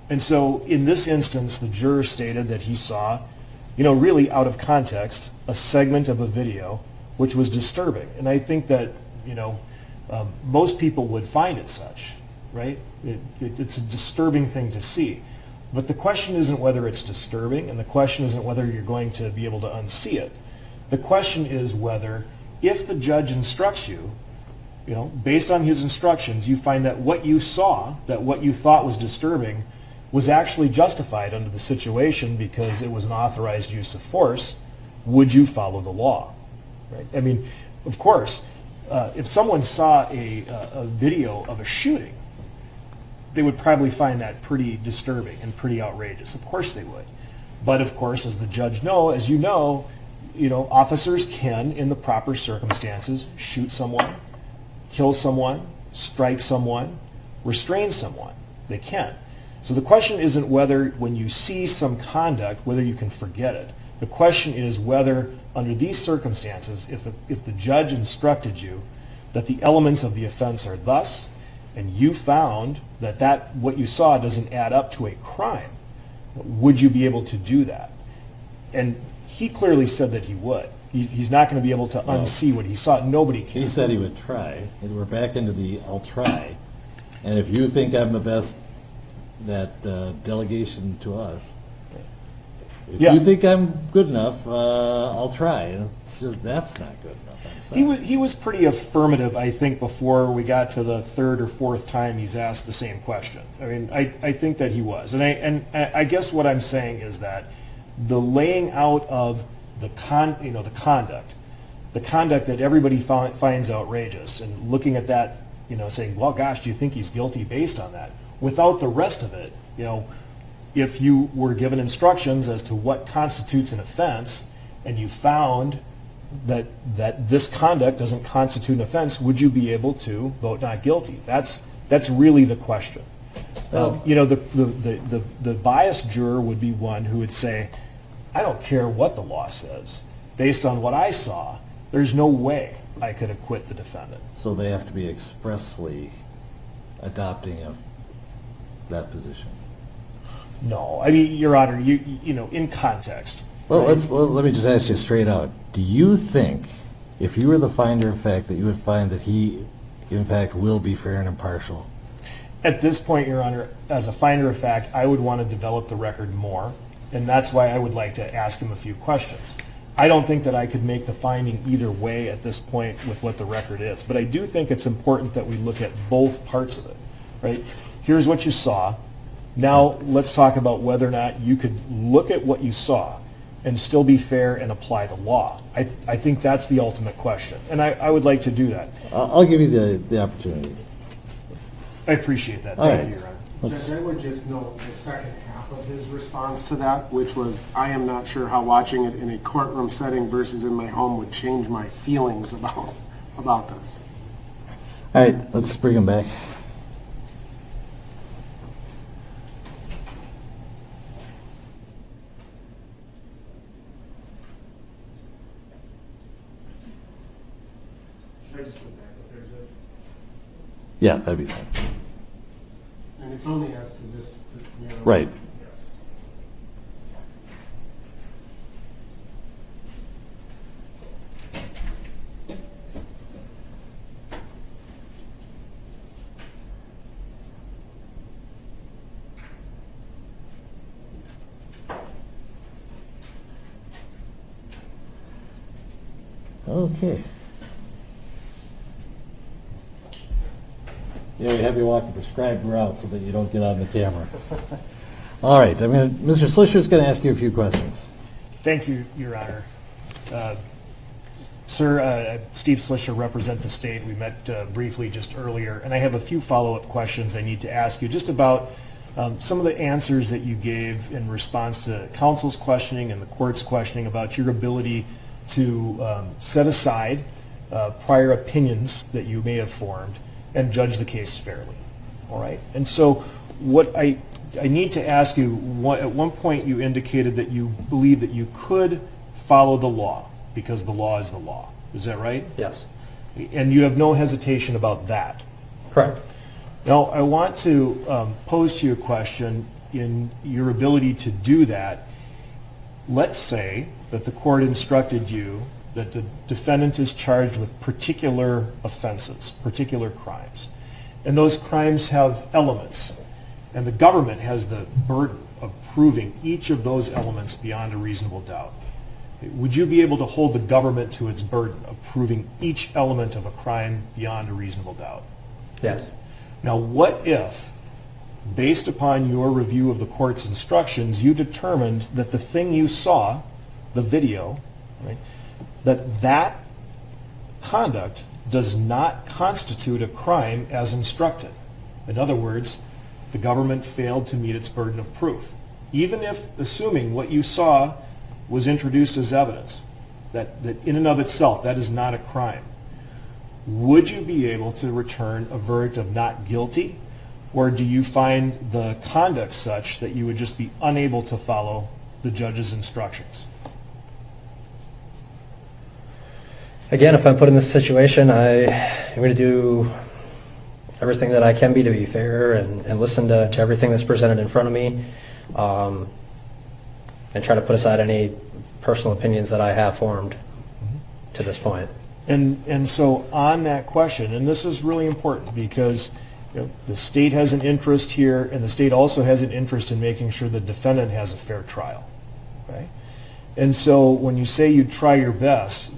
And so in this instance, the juror stated that he saw, really out of context, a segment of a video which was disturbing. And I think that, most people would find it such, right? It's a disturbing thing to see. But the question isn't whether it's disturbing, and the question isn't whether you're going to be able to unsee it. The question is whether, if the judge instructs you, based on his instructions, you find that what you saw, that what you thought was disturbing, was actually justified under the situation because it was an authorized use of force, would you follow the law? Right? I mean, of course, if someone saw a video of a shooting, they would probably find that pretty disturbing and pretty outrageous. Of course they would. But of course, as the judge as you know, officers can, in the proper circumstances, shoot someone, kill someone, strike someone, restrain someone. They can. So the question isn't whether, when you see some conduct, whether you can forget it. The question is whether, under these circumstances, if the judge instructed you that the elements of the offense are thus, and you found that what you saw doesn't add up to a crime, would you be able to do that? And he clearly said that he would. He's not going to be able to unsee what he saw. Nobody can. He said he would try, and we're back into the I'll try. And if you think I'm the best, that delegation to us, if you think I'm good enough, I'll try. And it's just, that's not good enough. He was pretty affirmative, I think, before we got to the third or fourth time he's asked the same question. I mean, I think that he was. And I guess what I'm saying is that the laying out of the conduct that everybody finds outrageous, and looking at that, saying, well, gosh, do you think he's guilty based on that? Without the rest of it, if you were given instructions as to what constitutes an offense, and you found that this conduct doesn't constitute an offense, would you be able to vote not guilty? That's really the question. The biased juror would be one who would say, I don't care what the law says. Based on what I saw, there's no way I could acquit the defendant. So they have to be expressly adopting that position. No, I mean, Your Honor, in context. Well, let me just ask you straight out. Do you think, if you were the finder of fact, that you would find that he, in fact, will be fair and impartial? At this point, Your Honor, as a finder of fact, I would want to develop the record more, and that's why I would like to ask him a few questions. I don't think that I could make the finding either way at this point with what the record is, but I do think it's important that we look at both parts of it, right? Here's what you saw. Now let's talk about whether or not you could look at what you saw and still be fair and apply the law. I think that's the ultimate question, and I would like to do that. I'll give you the opportunity. I appreciate that. All Thank right. you, Your Honor. Judge, I would just note the second half of his response to that, which was, I am not sure how watching it in a courtroom setting versus in my home would change my feelings about this. All right, let's bring him back. Should I just go back up there, Judge? Yeah, that'd be fine. And it's only as to this. Right. Yes. Okay. Yeah, we have you walk a prescribed route so that you don't get on the camera. All right, Mr. Slisher's going to ask you a few questions. Thank you, Your Honor. Sir, Steve Slisher, represent the state. We met briefly just earlier, and I have a few follow-up questions I need to ask you just about some of the answers that you gave in response to counsel's questioning and the court's questioning about your ability to set aside prior opinions that you may have formed and judge the case fairly. all right? And so what I need to ask you, at one point you indicated that you believe that you could follow the law because the law is the law. Is that right? Yes. And you have no hesitation about that. Correct. Now, I want to pose to you a question in your ability to do that. Let's say that the court instructed you that the defendant is charged with particular offenses, particular crimes, and those crimes have elements, and the government has the burden of proving each of those elements beyond a reasonable doubt. Would you be able to hold the government to its burden of proving each element of a crime beyond a reasonable doubt? Yes. Now, what if, based upon your review of the court's instructions, you determined that the thing you saw, the video, right, that conduct does not constitute a crime as instructed? In other words, the government failed to meet its burden of proof. Even if, assuming what you saw was introduced as evidence, that in and of itself, that is not a crime, would you be able to return a verdict of not guilty, or do you find the conduct such that you would just be unable to follow the judge's instructions? Again, if I'm put in this situation, I'm going to do everything that I can be to be fair and listen to everything that's presented in front of me, and try to put aside any personal opinions that I have formed to this point. And so on that question, and this is really important because the state has an interest here, and the state also has an interest in making sure the defendant has a fair trial, right? And so when you say you try your best,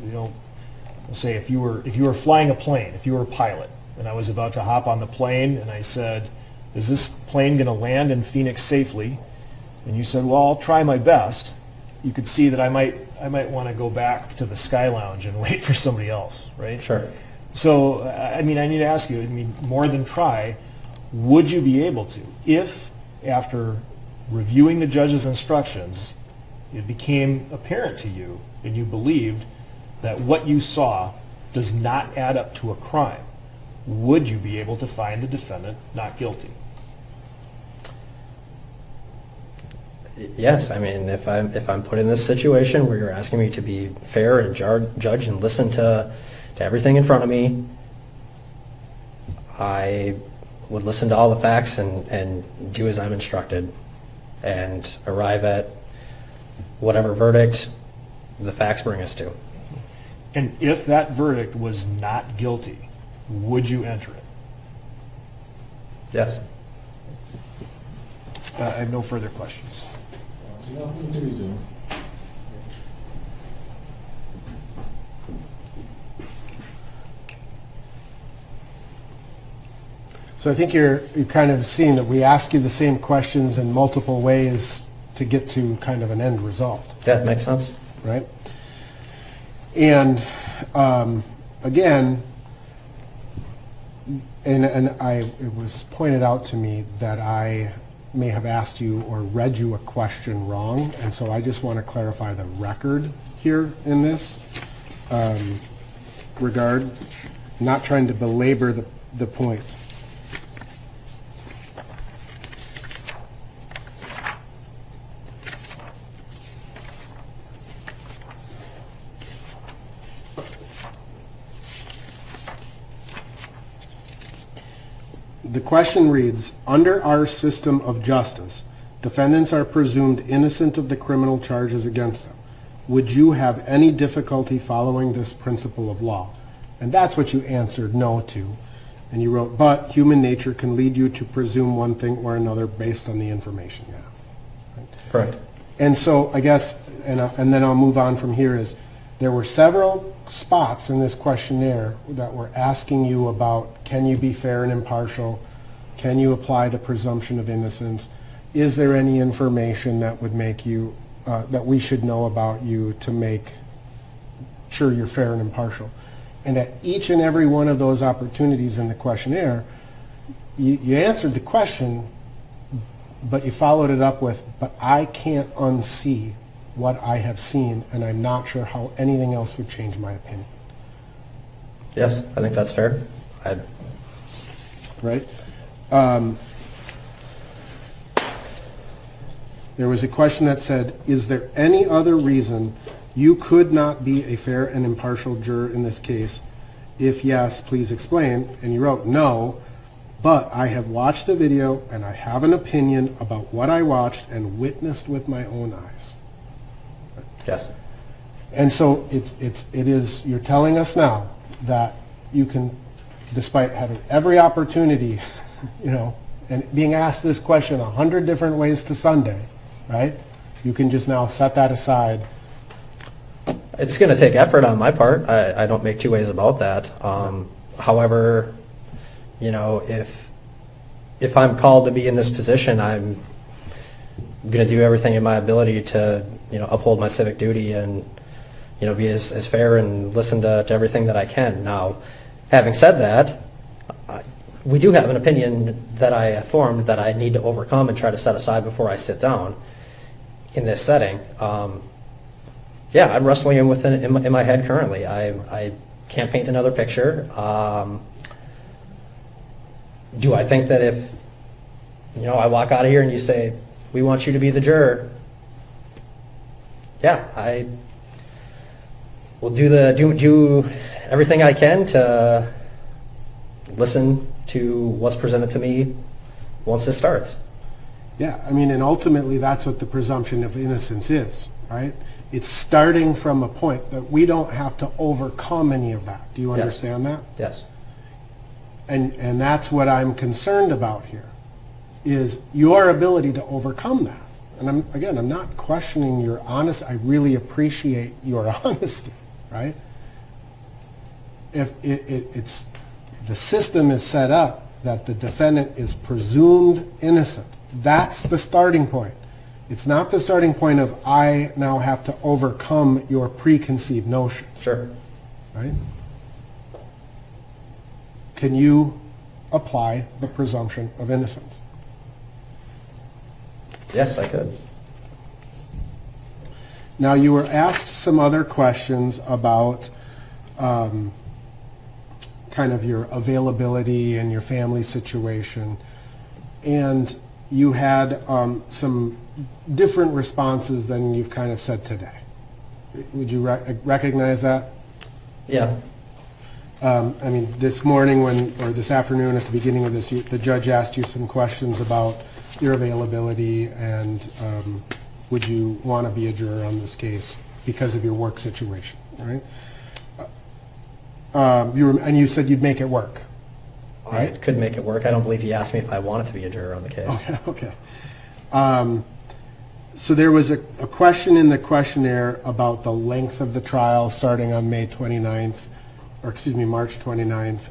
say if you were flying a plane, if you were a pilot, and I was about to hop on the plane, and I said, "Is this plane going to land in Phoenix safely?" And you said, "Well, I'll try my best." You could see that I might want to go back to the Sky Lounge and wait for somebody else, right? Sure. So, I need to ask you, more than try, would you be able to, if after reviewing the judge's instructions, it became apparent to you and you believed that what you saw does not add up to a crime, would you be able to find the defendant not guilty? Yes, if I'm put in this situation where you're asking me to be fair and judge and listen to everything in front of me, I would listen to all the facts and do as I'm instructed and arrive at whatever verdict the facts bring us to. And if that verdict was not guilty, would you enter it? Yes. I have no further questions. So I think you're kind of seeing that we ask you the same questions in multiple ways to get to kind of an end result. That makes sense. Right? And again, it was pointed out to me that I may have asked you or read you a question wrong, and so I just want to clarify the record here in this regard, not trying to belabor the point. The question reads, under our system of justice, defendants are presumed innocent of the criminal charges against them. Would you have any difficulty following this principle of law? And that's what you answered no to. And you wrote, but human nature can lead you to presume one thing or another based on the information you have. Right? Correct. And so I guess, and then I'll move on from here, is there were several spots in this questionnaire that were asking you about, can you be fair and impartial? Can you apply the presumption of innocence? Is there any information that would make you, that we should know about you to make sure you're fair and impartial? And at each and every one of those opportunities in the questionnaire, you answered the question, but you followed it up with, but I can't unsee what I have seen, and I'm not sure how anything else would change my opinion. Yes, I think that's fair. Right? There was a question that said, is there any other reason you could not be a fair and impartial juror in this case? If yes, please explain. And you wrote, no, but I have watched the video and I have an opinion about what I watched and witnessed with my own eyes. Yes. And so it is, you're telling us now that you can, despite having every opportunity, and being asked this question 100 different ways to Sunday, right? You can just now set that aside. It's going to take effort on my part. I don't make two ways about that. However, if I'm called to be in this position, I'm going to do everything in my ability to, uphold my civic duty and, be as fair and listen to everything that I can. Now, having said that, we do have an opinion that I have formed that I need to overcome and try to set aside before I sit down in this setting. Yeah, I'm wrestling with it in my head currently. I can't paint another picture. Do I think that if, I walk out of here and you say, we want you to be the juror, yeah, I will do everything I can to listen to what's presented to me once this starts. Yeah, and ultimately that's what the presumption of innocence is, right? It's starting from a point that we don't have to overcome any of that. Do you understand that? Yes. And that's what I'm concerned about here, is your ability to overcome that. And I'm not questioning your honesty. I really appreciate your honesty, right? If it's the system is set up that the defendant is presumed innocent, that's the starting point. It's not the starting point of I now have to overcome your preconceived notions. Sure. Right? Can you apply the presumption of innocence? Yes, I could. Now, you were asked some other questions about kind of your availability and your family situation, and you had some different responses than you've kind of said today. Would you recognize that? Yeah. This morning or this afternoon at the beginning of this, the judge asked you some questions about your availability and would you want to be a juror on this case because of your work situation, right? And you said you'd make it work, I could make it work. I don't believe he asked me if I wanted to be a juror on the case. Okay. So there was a question in the questionnaire about the length of the trial starting on March 29th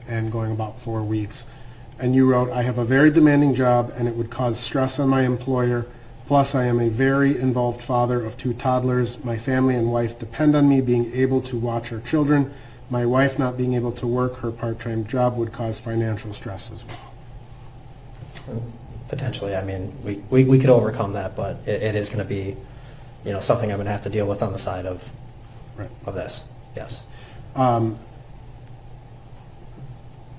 and going about 4 weeks. And you wrote, I have a very demanding job and it would cause stress on my employer. Plus, I am a very involved father of 2 toddlers. My family and wife depend on me being able to watch our children. My wife not being able to work her part-time job would cause financial stress as well. Potentially. We could overcome that, but it is going to be, something I'm going to have to deal with on the side of this. Yes.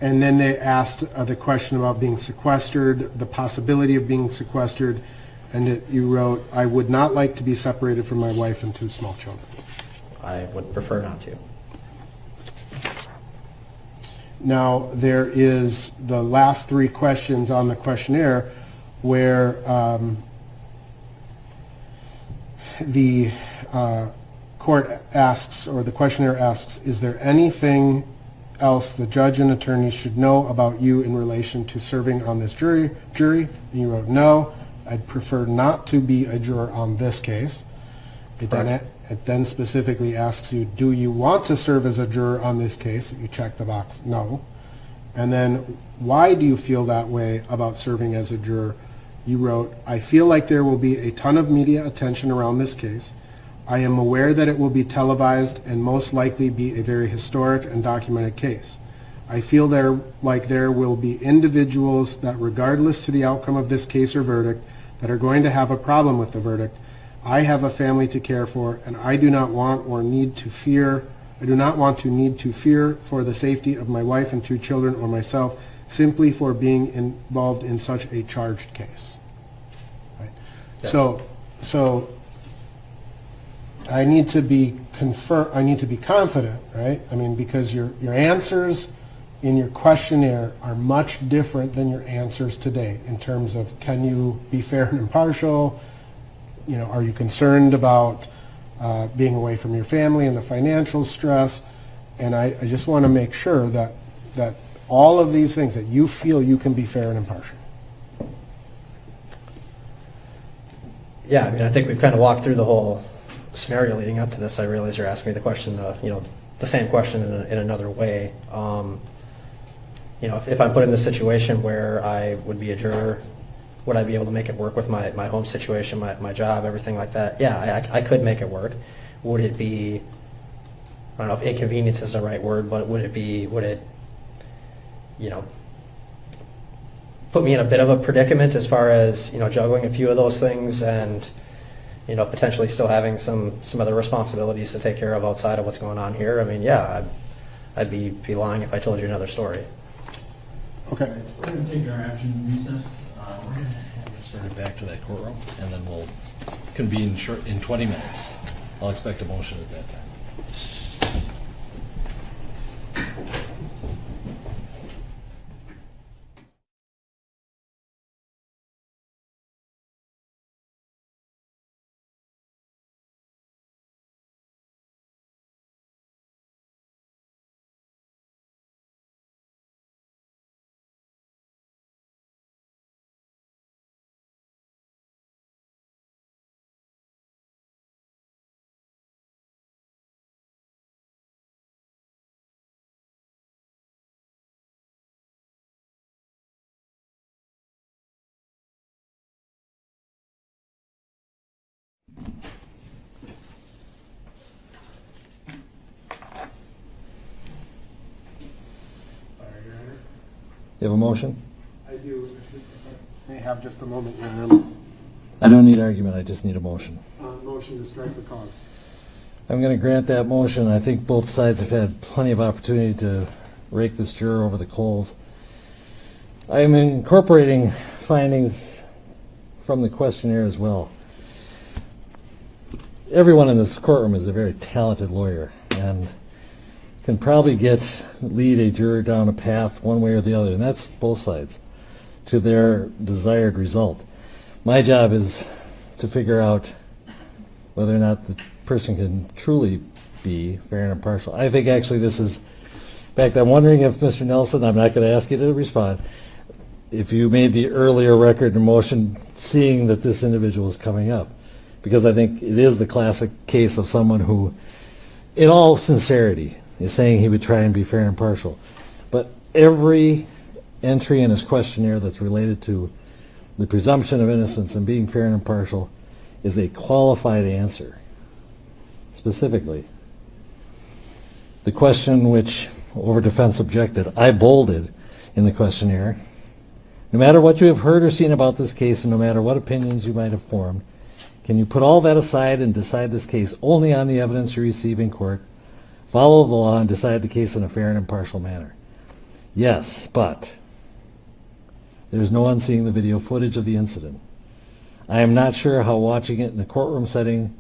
And then they asked the question about being sequestered, the possibility of being sequestered, and you wrote, I would not like to be separated from my wife and 2 small children. I would prefer not to. Now, there is the last 3 questions on the questionnaire where the court asks, or the questionnaire asks, is there anything else the judge and attorney should know about you in relation to serving on this jury? And you wrote, no, I'd prefer not to be a juror on this case. It then specifically asks you, do you want to serve as a juror on this case? You check the box, no. And then, why do you feel that way about serving as a juror? You wrote, I feel like there will be a ton of media attention around this case. I am aware that it will be televised and most likely be a very historic and documented case. I feel there will be individuals that, regardless to the outcome of this case or verdict, that are going to have a problem with the verdict. I have a family to care for, and I do not want to need to fear for the safety of my wife and 2 children or myself simply for being involved in such a charged case. Right? Yes. So I need to be confident, right? I mean, because your answers in your questionnaire are much different than your answers today in terms of, can you be fair and impartial? You know, are you concerned about being away from your family and the financial stress? And I just want to make sure that all of these things, that you feel you can be fair and impartial. Yeah, I mean, I think we've kind of walked through the whole scenario leading up to this. I realize you're asking me the question, the same question in another way. If I'm put in this situation where I would be a juror, would I be able to make it work with my home situation, my job, everything like that? Yeah, I could make it work. Would it be, I don't know if inconvenience is the right word, but would it put me in a bit of a predicament as far as, juggling a few of those things and, potentially still having some other responsibilities to take care of outside of what's going on here? I mean, yeah, I'd be lying if I told you another story. Okay. We're going to take our action recess. We're going to get started back to that courtroom, and then we'll convene in 20 minutes. I'll expect a motion at that time. You have a motion? I do. If I may have just a moment, Your Honor. I don't need argument, I just need a motion. Motion to strike the cause. I'm going to grant that motion. I think both sides have had plenty of opportunity to rake this juror over the coals. I am incorporating findings from the questionnaire as well. Everyone in this courtroom is a very talented lawyer and can probably lead a juror down a path one way or the other, and that's both sides, to their desired result. My job is to figure out whether or not the person can truly be fair and impartial. I think actually this is, in fact, I'm wondering if Mr. Nelson, I'm not going to ask you to respond, if you made the earlier record and motion seeing that this individual is coming up, because I think it is the classic case of someone who, in all sincerity, is saying he would try and be fair and impartial. But every entry in his questionnaire that's related to the presumption of innocence and being fair and impartial is a qualified answer. Specifically, the question which over defense objected, I bolded in the questionnaire. No matter what you have heard or seen about this case and no matter what opinions you might have formed, can you put all that aside and decide this case only on the evidence you receive in court, follow the law, and decide the case in a fair and impartial manner? Yes, but there's no unseeing the video footage of the incident. I am not sure how watching it in a courtroom setting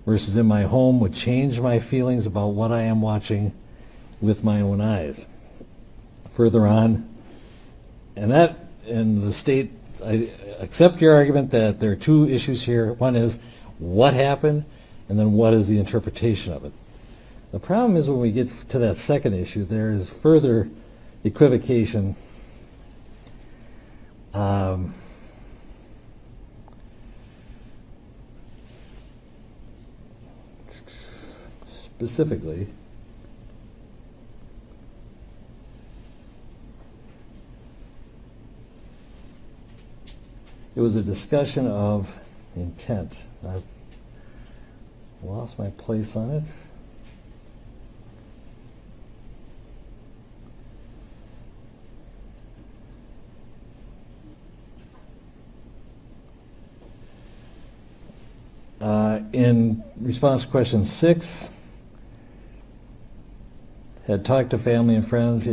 versus in my home would change my feelings about what I am watching with my own eyes. Further on, and the state, I accept your argument that there are two issues here. One is what happened, and then what is the interpretation of it. The problem is when we get to that second issue, there is further equivocation. Specifically, it was a discussion of intent. I've lost my place on it. In response to question 6, had talked to family and friends.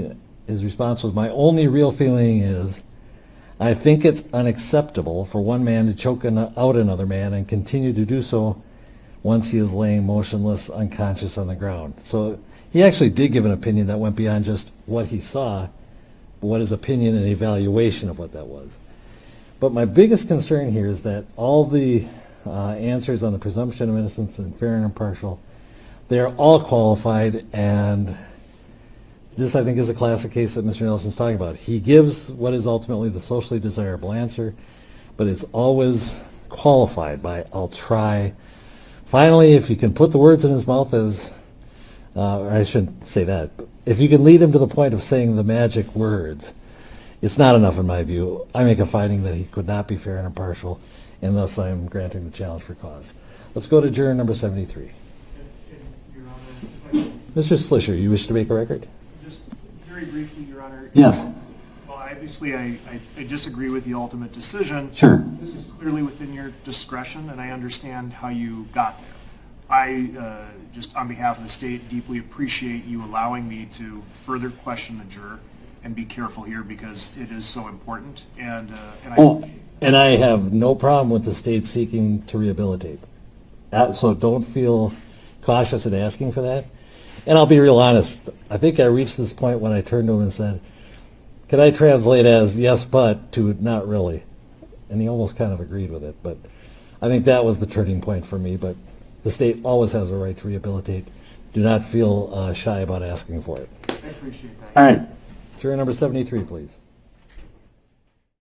his response was, "My only real feeling is I think it's unacceptable for one man to choke out another man and continue to do so once he is laying motionless, unconscious on the ground." So he actually did give an opinion that went beyond just what he saw, but what his opinion and evaluation of what that was. But my biggest concern here is that all the answers on the presumption of innocence and fair and impartial, they're all qualified, and this, I think, is a classic case that Mr. Nelson's talking about. He gives what is ultimately the socially desirable answer, but it's always qualified by, "I'll try." Finally, if you can put the words in his mouth as, or I shouldn't say that, but if you can lead him to the point of saying the magic words, it's not enough in my view. I make a finding that he could not be fair and impartial, and thus I'm granting the challenge for cause. Let's go to juror number 73. Your Honor, if I Mr. Slisher, you wish to make a record? just very briefly, Your Honor. Yes. Well, obviously, I disagree with the ultimate decision. Sure. This is clearly within your discretion, and I understand how you got there. I, just on behalf of the state, deeply appreciate you allowing me to further question the juror and be careful here because it is so important. And I Oh, and I have no problem with the state seeking to rehabilitate. So don't feel cautious in asking for that. And I'll be real honest. I think I reached this point when I turned to him and said, "Can I translate as yes, but to not really?" And he almost kind of agreed with it. But I think that was the turning point for me. But the state always has a right to rehabilitate. Do not feel shy about asking for it. appreciate that. All right. Juror number 73, please.